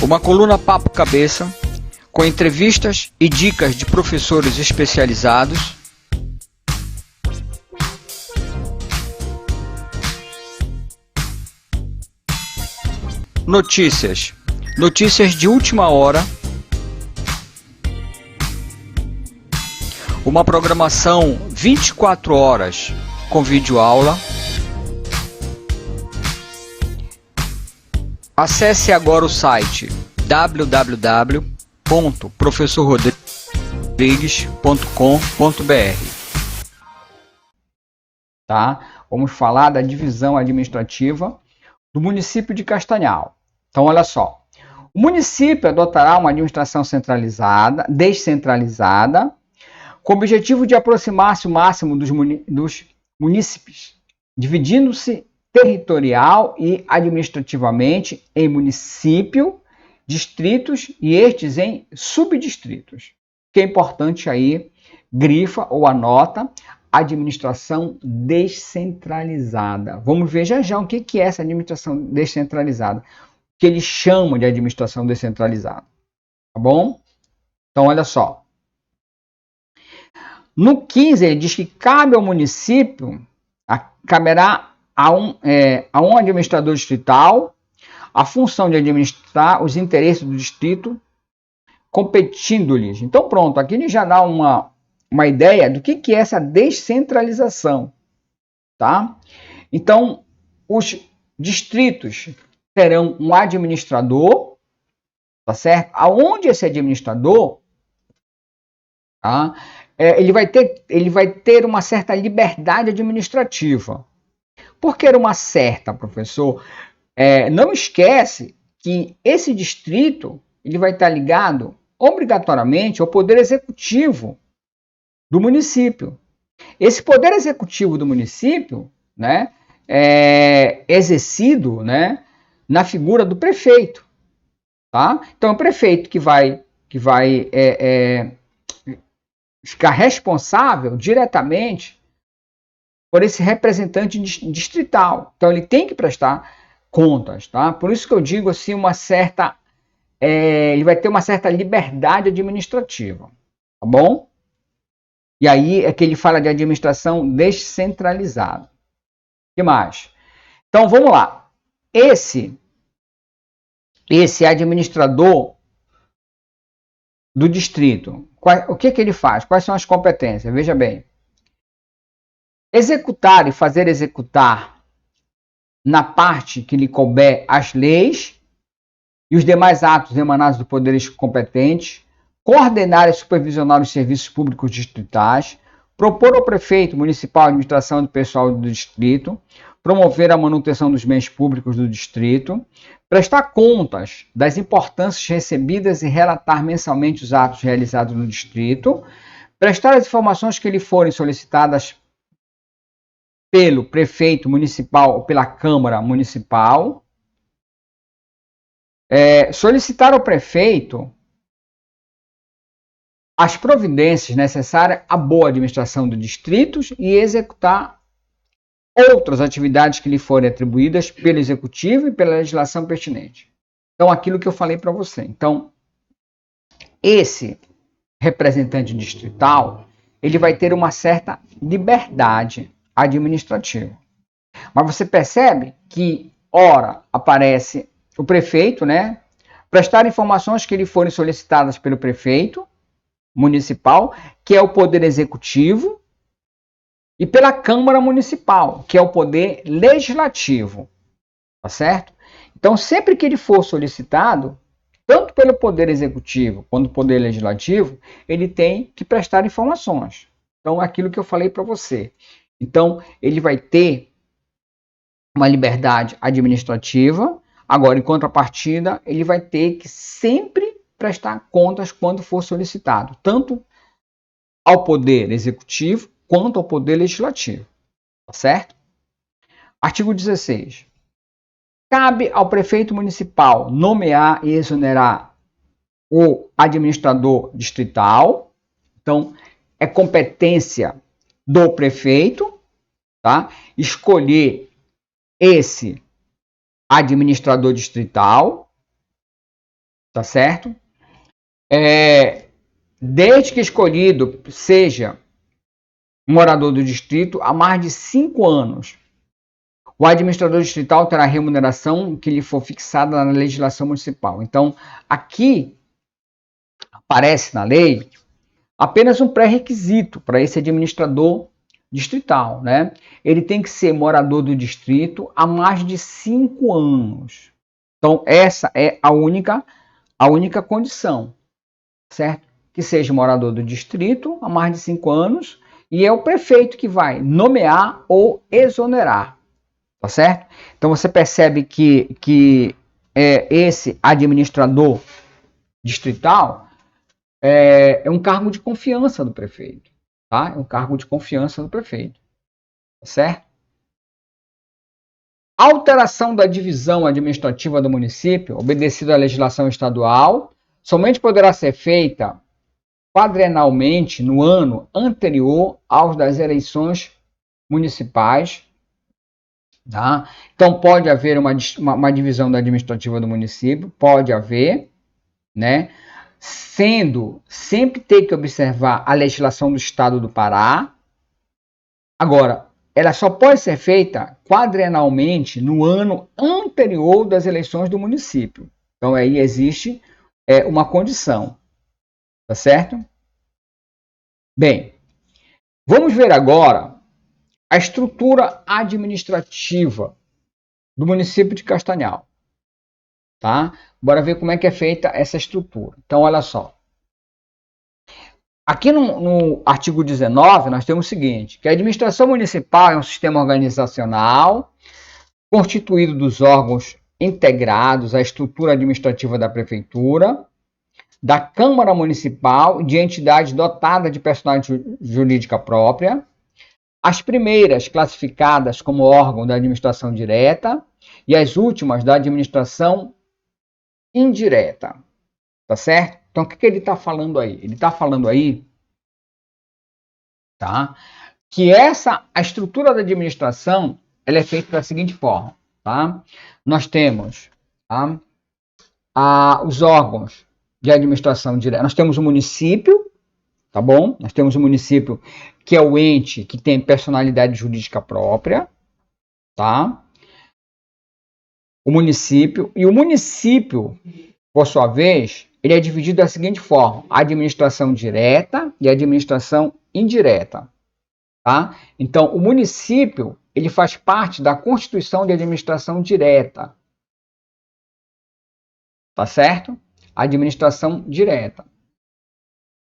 B: Uma coluna Papo Cabeça, com entrevistas e dicas de professores especializados. Notícias de última hora. Uma programação 24 horas com videoaula. Acesse agora o site www.professorrodrigues.com.br.
A: Tá? Vamos falar da divisão administrativa do município de Castanhal. Então, olha só. O município adotará uma administração descentralizada, com o objetivo de aproximar-se o máximo dos munícipes, dividindo-se territorial e administrativamente em município, distritos e estes em subdistritos. O que é importante aí, grifa ou anota, administração descentralizada. Vamos ver já o que é essa administração descentralizada. Que eles chamam de administração descentralizada. Tá bom? Então, olha só. No 15, ele diz que cabe ao município, caberá a um administrador distrital a função de administrar os interesses do distrito, competindo-lhes. Então, pronto, aqui ele já dá uma ideia do que é essa descentralização, tá? Então, os distritos terão um administrador, tá certo? Aonde esse administrador, tá? Ele vai ter uma certa liberdade administrativa. Por que uma certa, professor? Não esquece que esse distrito ele vai estar ligado obrigatoriamente ao poder executivo do município. Esse poder executivo do município, né, é exercido, né, na figura do prefeito, tá? Então, o prefeito que vai ficar responsável diretamente por esse representante distrital. Então, ele tem que prestar contas, tá? Por isso que eu digo assim, ele vai ter uma certa liberdade administrativa, tá bom? E aí é que ele fala de administração descentralizada. O que mais? Então, vamos lá. Esse administrador do distrito, o que ele faz? Quais são as competências? Veja bem. Executar e fazer executar na parte que lhe couber as leis e os demais atos emanados do poderes competentes, coordenar e supervisionar os serviços públicos distritais, propor ao prefeito municipal a administração do pessoal do distrito, promover a manutenção dos bens públicos do distrito, prestar contas das importâncias recebidas e relatar mensalmente os atos realizados no distrito, prestar as informações que lhe forem solicitadas pelo prefeito municipal ou pela Câmara Municipal, solicitar ao prefeito as providências necessárias à boa administração dos distritos e executar outras atividades que lhe forem atribuídas pelo Executivo e pela legislação pertinente. Então, aquilo que eu falei para você. Então, esse representante distrital, ele vai ter uma certa liberdade administrativa. Mas você percebe que, ora, aparece o prefeito, né? Prestar informações que lhe forem solicitadas pelo prefeito municipal, que é o poder executivo, e pela Câmara Municipal, que é o poder legislativo. Tá certo? Então, sempre que ele for solicitado, tanto pelo poder executivo quanto pelo poder legislativo, ele tem que prestar informações. Então, aquilo que eu falei para você. Então, ele vai ter uma liberdade administrativa. Agora, em contrapartida, ele vai ter que sempre prestar contas quando for solicitado, tanto ao poder executivo quanto ao poder legislativo. Tá certo? Artigo 16. Cabe ao prefeito municipal nomear e exonerar o administrador distrital. Então, é competência do prefeito, tá? Escolher esse administrador distrital, tá certo? Desde que escolhido seja morador do distrito há mais de 5 anos. O administrador distrital terá remuneração que lhe for fixada na legislação municipal. Então, aqui aparece na lei apenas um pré-requisito para esse administrador distrital, né? Ele tem que ser morador do distrito há mais de 5 anos. Então, essa é a única condição, certo? Que seja morador do distrito há mais de 5 anos e é o prefeito que vai nomear ou exonerar, tá certo? Então, você percebe que esse administrador distrital é um cargo de confiança do prefeito, tá? É um cargo de confiança do prefeito, tá certo? Alteração da divisão administrativa do município, obedecida à legislação estadual, somente poderá ser feita quadrenalmente no ano anterior aos das eleições municipais. Tá? Então, pode haver uma divisão da administrativa do município, pode haver, né? sempre ter que observar a legislação do Estado do Pará. Agora, ela só pode ser feita quadrienalmente no ano anterior das eleições do município. Então, aí existe uma condição. Tá certo? Bem, vamos ver agora a estrutura administrativa do município de Castanhal. Tá? Bora ver como é que é feita essa estrutura. Então, olha só. Aqui no artigo 19, nós temos o seguinte, que a administração municipal é um sistema organizacional constituído dos órgãos integrados à estrutura administrativa da prefeitura, da Câmara Municipal e de entidades dotadas de personalidade jurídica própria, as primeiras classificadas como órgão da administração direta e as últimas da administração indireta. Tá certo? Então, o que ele está falando aí? Ele está falando aí, tá, que a estrutura da administração ela é feita da seguinte forma. Tá? Nós temos os órgãos de administração direta. Nós temos o município, tá bom? Nós temos o município que é o ente que tem personalidade jurídica própria, tá? O município, por sua vez, ele é dividido da seguinte forma: a administração direta e a administração indireta, tá? Então, o município, ele faz parte da Constituição de Administração Direta, tá certo? Administração direta.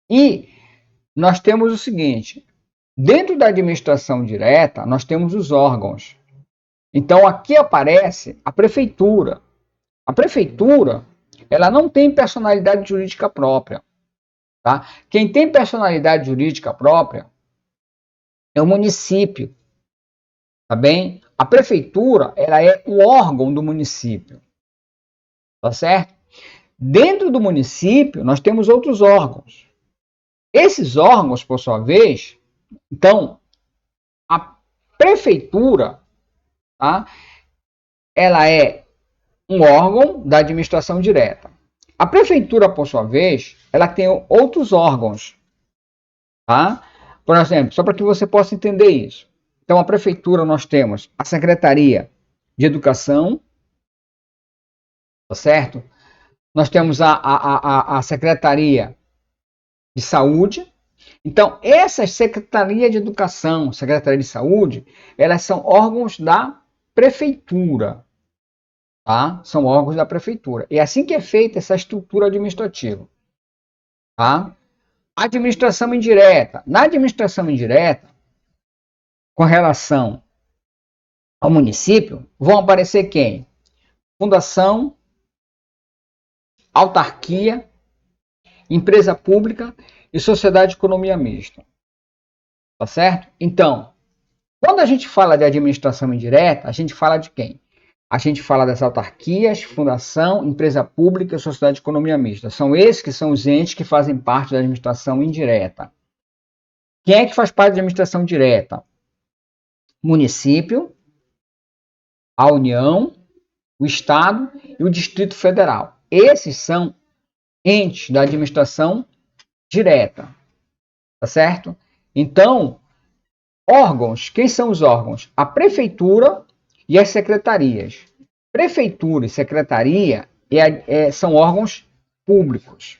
A: E nós temos o seguinte, dentro da administração direta, nós temos os órgãos. Então, aqui aparece a prefeitura. A prefeitura, ela não tem personalidade jurídica própria. Tá? Quem tem personalidade jurídica própria é o município. Tá bem? A prefeitura, ela é o órgão do município. Tá certo? Dentro do município, nós temos outros órgãos. Esses órgãos, por sua vez, então, a prefeitura, tá, ela é um órgão da administração direta. A prefeitura, por sua vez, ela tem outros órgãos. Tá? Por exemplo, só para que você possa entender isso. Então, a prefeitura, nós temos a Secretaria de Educação, tá certo? Nós temos a Secretaria de Saúde. Então, essa Secretaria de Educação, Secretaria de Saúde, elas são órgãos da prefeitura. Tá? São órgãos da prefeitura. É assim que é feita essa estrutura administrativa. Tá? Administração indireta. Na administração indireta, com relação ao município, vão aparecer quem? Fundação, autarquia, empresa pública e sociedade de economia mista. Tá certo? Então, quando a gente fala de administração indireta, a gente fala de quem? A gente fala das autarquias, fundação, empresa pública e sociedade de economia mista. São esses que são os entes que fazem parte da administração indireta. Quem é que faz parte da administração direta? Município, a União, o Estado e o Distrito Federal. Esses são entes da administração direta. Tá certo? Então, órgãos. Quem são os órgãos? A prefeitura e as secretarias. Prefeitura e secretaria são órgãos públicos.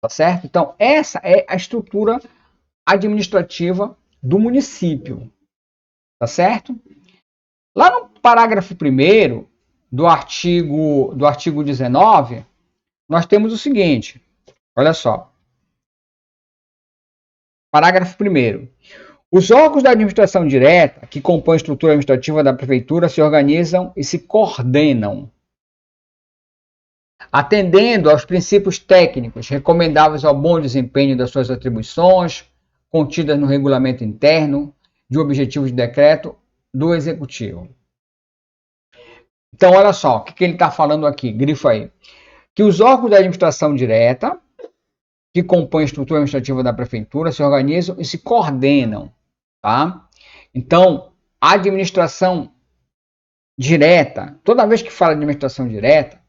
A: Tá certo? Então, essa é a estrutura administrativa do município. Tá certo? Lá no parágrafo 1º do artigo 19, nós temos o seguinte. Olha só. Parágrafo 1º. Os órgãos da administração direta, que compõem a estrutura administrativa da prefeitura, se organizam e se coordenam, atendendo aos princípios técnicos recomendáveis ao bom desempenho das suas atribuições, contidas no regulamento interno, de objetivos de decreto do Executivo. Então, olha só, o que ele está falando aqui, grifo aí. Que os órgãos da administração direta, que compõem a estrutura administrativa da prefeitura, se organizam e se coordenam. Tá? Então, a administração direta, toda vez que fala de administração direta,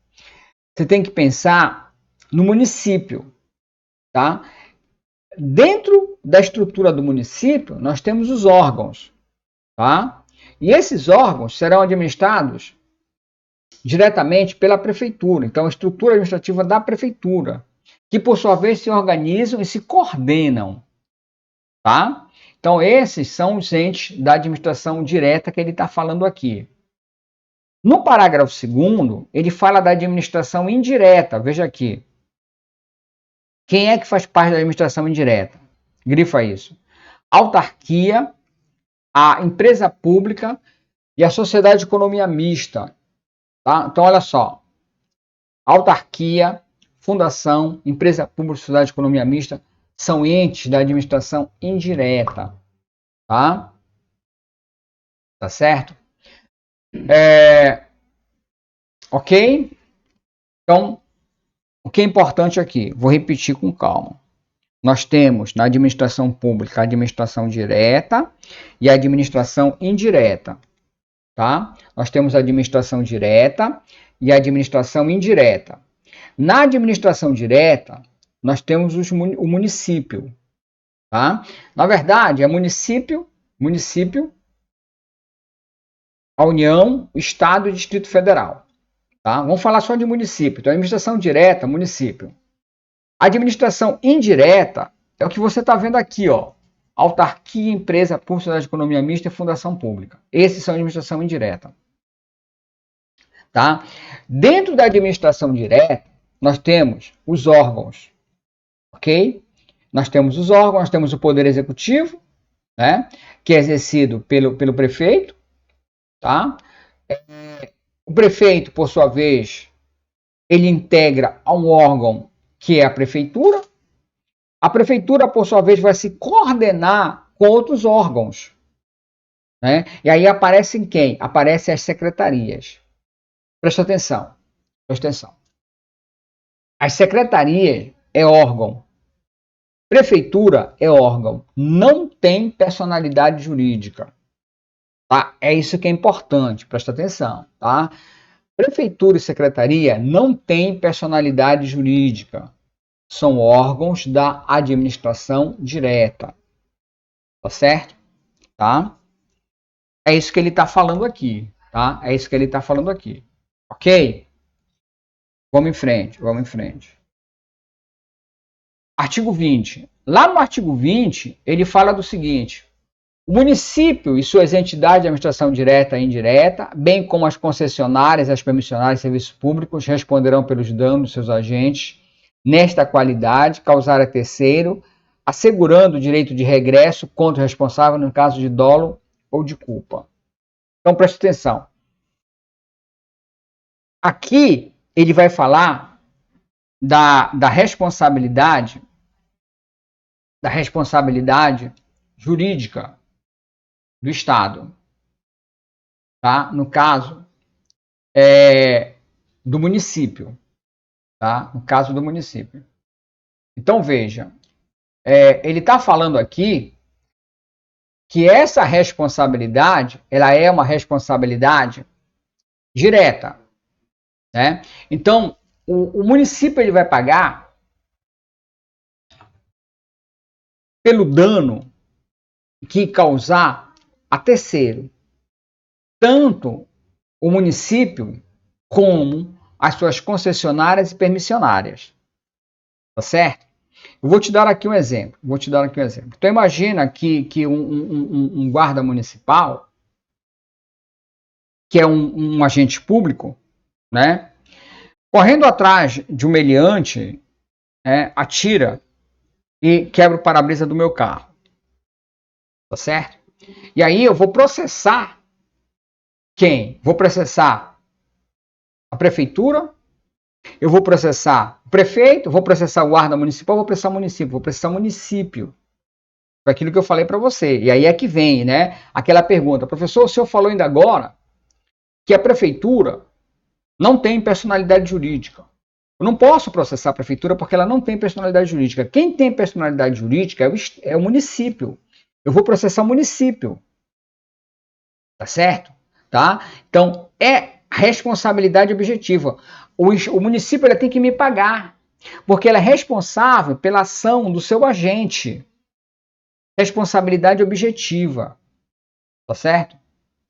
A: você tem que pensar no município, tá? Dentro da estrutura do município, nós temos os órgãos, tá? E esses órgãos serão administrados diretamente pela prefeitura. Então, a estrutura administrativa da prefeitura, que por sua vez se organizam e se coordenam, tá? Então, esses são os entes da administração direta que ele está falando aqui. No parágrafo 2º, ele fala da administração indireta. Veja aqui. Quem é que faz parte da administração indireta? Grifa isso. Autarquia, a empresa pública e a sociedade de economia mista. Tá? Então, olha só. Autarquia, fundação, empresa pública e sociedade de economia mista são entes da administração indireta. Tá? Tá certo? Ok? Então, o que é importante aqui? Vou repetir com calma. Nós temos na administração pública a administração direta e a administração indireta. Tá? Nós temos a administração direta e a administração indireta. Na administração direta, nós temos o município. Tá? Na verdade, é município, a União, o Estado e o Distrito Federal. Tá? Vamos falar só de município. Então, administração direta, município. A administração indireta é o que você está vendo aqui, ó. Autarquia, empresa pública, sociedade de economia mista e fundação pública. Esses são a administração indireta. Tá? Dentro da administração direta, nós temos os órgãos. Ok? Nós temos os órgãos, nós temos o poder executivo, né? Que é exercido pelo prefeito. Tá? O prefeito, por sua vez, ele integra a um órgão que é a prefeitura. A prefeitura, por sua vez, vai se coordenar com outros órgãos. Né? E aí aparecem quem? Aparecem as secretarias. Presta atenção. Presta atenção. As secretarias é órgão. Prefeitura é órgão. Não tem personalidade jurídica. Tá? É isso que é importante. Presta atenção. Tá? Prefeitura e secretaria não têm personalidade jurídica. São órgãos da administração direta. Tá certo? Tá? É isso que ele está falando aqui. Tá? É isso que ele está falando aqui. Ok? Vamos em frente, vamos em frente. Artigo 20. Lá no artigo 20, ele fala do seguinte: o município e suas entidades de administração direta e indireta, bem como as concessionárias, as permissionárias de serviços públicos, responderão pelos danos dos seus agentes nesta qualidade, causar a terceiro, assegurando o direito de regresso contra o responsável no caso de dolo ou de culpa. Então, preste atenção. Aqui, ele vai falar da responsabilidade jurídica do Estado. Tá? No caso, do município. Tá? No caso do município. Então, veja, ele está falando aqui que essa responsabilidade, ela é uma responsabilidade direta. Né? Então, o município ele vai pagar pelo dano que causar a terceiro. Tanto o município como as suas concessionárias e permissionárias. Tá certo? Eu vou te dar aqui um exemplo. Então, imagina que um guarda municipal, que é um agente público, né, correndo atrás de um meliante, atira e quebra o para-brisa do meu carro. Tá certo? E aí eu vou processar quem? Vou processar a prefeitura, eu vou processar o prefeito, vou processar o guarda municipal, vou processar o município. Foi aquilo que eu falei para você. E aí é que vem, né? Aquela pergunta: professor, o senhor falou ainda agora que a prefeitura não tem personalidade jurídica. Eu não posso processar a prefeitura porque ela não tem personalidade jurídica. Quem tem personalidade jurídica é o município. Eu vou processar o município. Tá certo? Tá? Então, é responsabilidade objetiva. O município ele tem que me pagar. Porque ela é responsável pela ação do seu agente. Responsabilidade objetiva. Tá certo?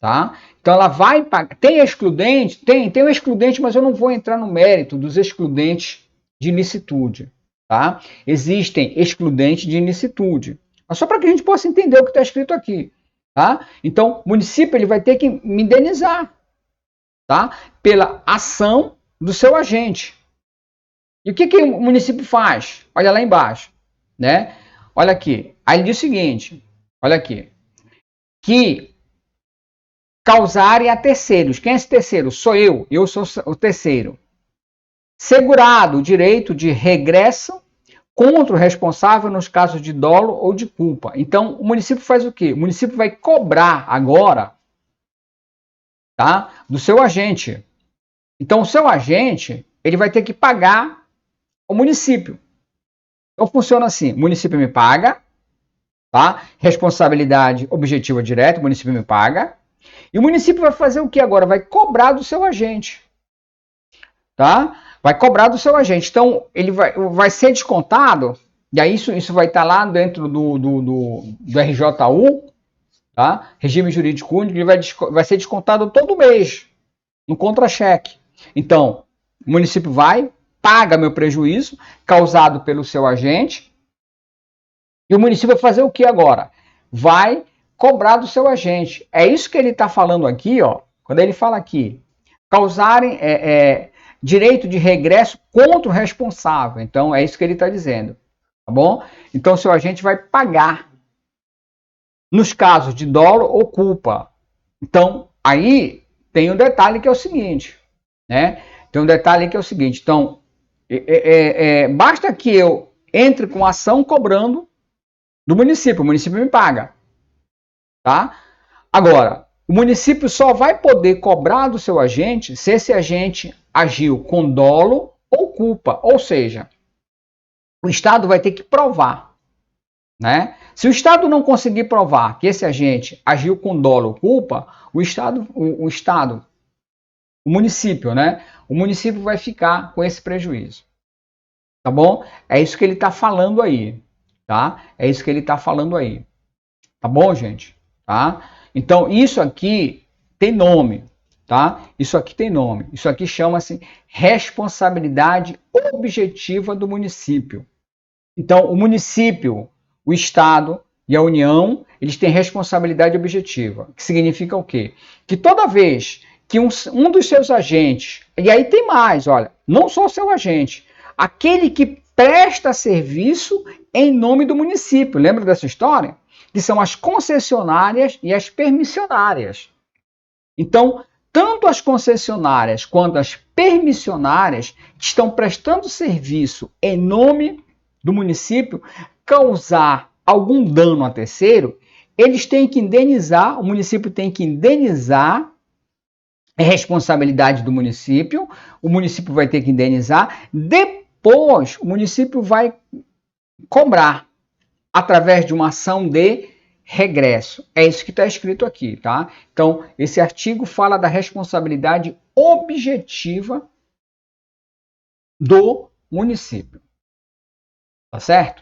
A: Tá? Então ela vai pagar. Tem excludente? Tem um excludente, mas eu não vou entrar no mérito dos excludentes de ilicitude. Tá? Existem excludentes de ilicitude. Mas só para que a gente possa entender o que está escrito aqui. Tá? Então, o município ele vai ter que me indenizar, tá? Pela ação do seu agente. E o que o município faz? Olha lá embaixo, né? Olha aqui. Aí ele diz o seguinte, olha aqui. Que causarem a terceiros. Quem é esse terceiro? Sou eu sou o terceiro. Segurado o direito de regresso contra o responsável nos casos de dolo ou de culpa. Então, o município faz o quê? O município vai cobrar agora, tá, do seu agente. Então, o seu agente, ele vai ter que pagar o município. Então, funciona assim, o município me paga, tá? Responsabilidade objetiva direta, o município me paga. E o município vai fazer o que agora? Vai cobrar do seu agente, tá? Vai cobrar do seu agente. Então, ele vai ser descontado, e aí isso vai estar lá dentro do RJU, tá? Regime Jurídico Único, ele vai ser descontado todo mês, no contra-cheque. Então, o município paga meu prejuízo causado pelo seu agente, e o município vai fazer o que agora? Vai cobrar do seu agente. É isso que ele está falando aqui, ó. Quando ele fala aqui, causarem direito de regresso contra o responsável. Então, é isso que ele está dizendo, tá bom? Então, o seu agente vai pagar nos casos de dolo ou culpa. Então, aí tem um detalhe que é o seguinte, né? Tem um detalhe que é o seguinte. Então, basta que eu entre com ação cobrando do município. O município me paga, tá? Agora, o município só vai poder cobrar do seu agente se esse agente agiu com dolo ou culpa. Ou seja, o Estado vai ter que provar, né? Se o Estado não conseguir provar que esse agente agiu com dolo ou culpa, o município, né? O município vai ficar com esse prejuízo. Tá bom? É isso que ele está falando aí, tá? É isso que ele está falando aí. Tá bom, gente? Tá? Então, isso aqui tem nome, tá? Isso aqui tem nome. Isso aqui chama-se responsabilidade objetiva do município. Então, o município, o Estado e a União, eles têm responsabilidade objetiva. Que significa o quê? Que toda vez que um dos seus agentes, e aí tem mais, olha, não só o seu agente, aquele que presta serviço em nome do município. Lembra dessa história? Que são as concessionárias e as permissionárias. Então, tanto as concessionárias quanto as permissionárias que estão prestando serviço em nome do município, causar algum dano a terceiro, eles têm que indenizar, o município tem que indenizar, é responsabilidade do município, o município vai ter que indenizar, depois o município vai cobrar através de uma ação de regresso. É isso que está escrito aqui, tá? Então, esse artigo fala da responsabilidade objetiva do município. Tá certo?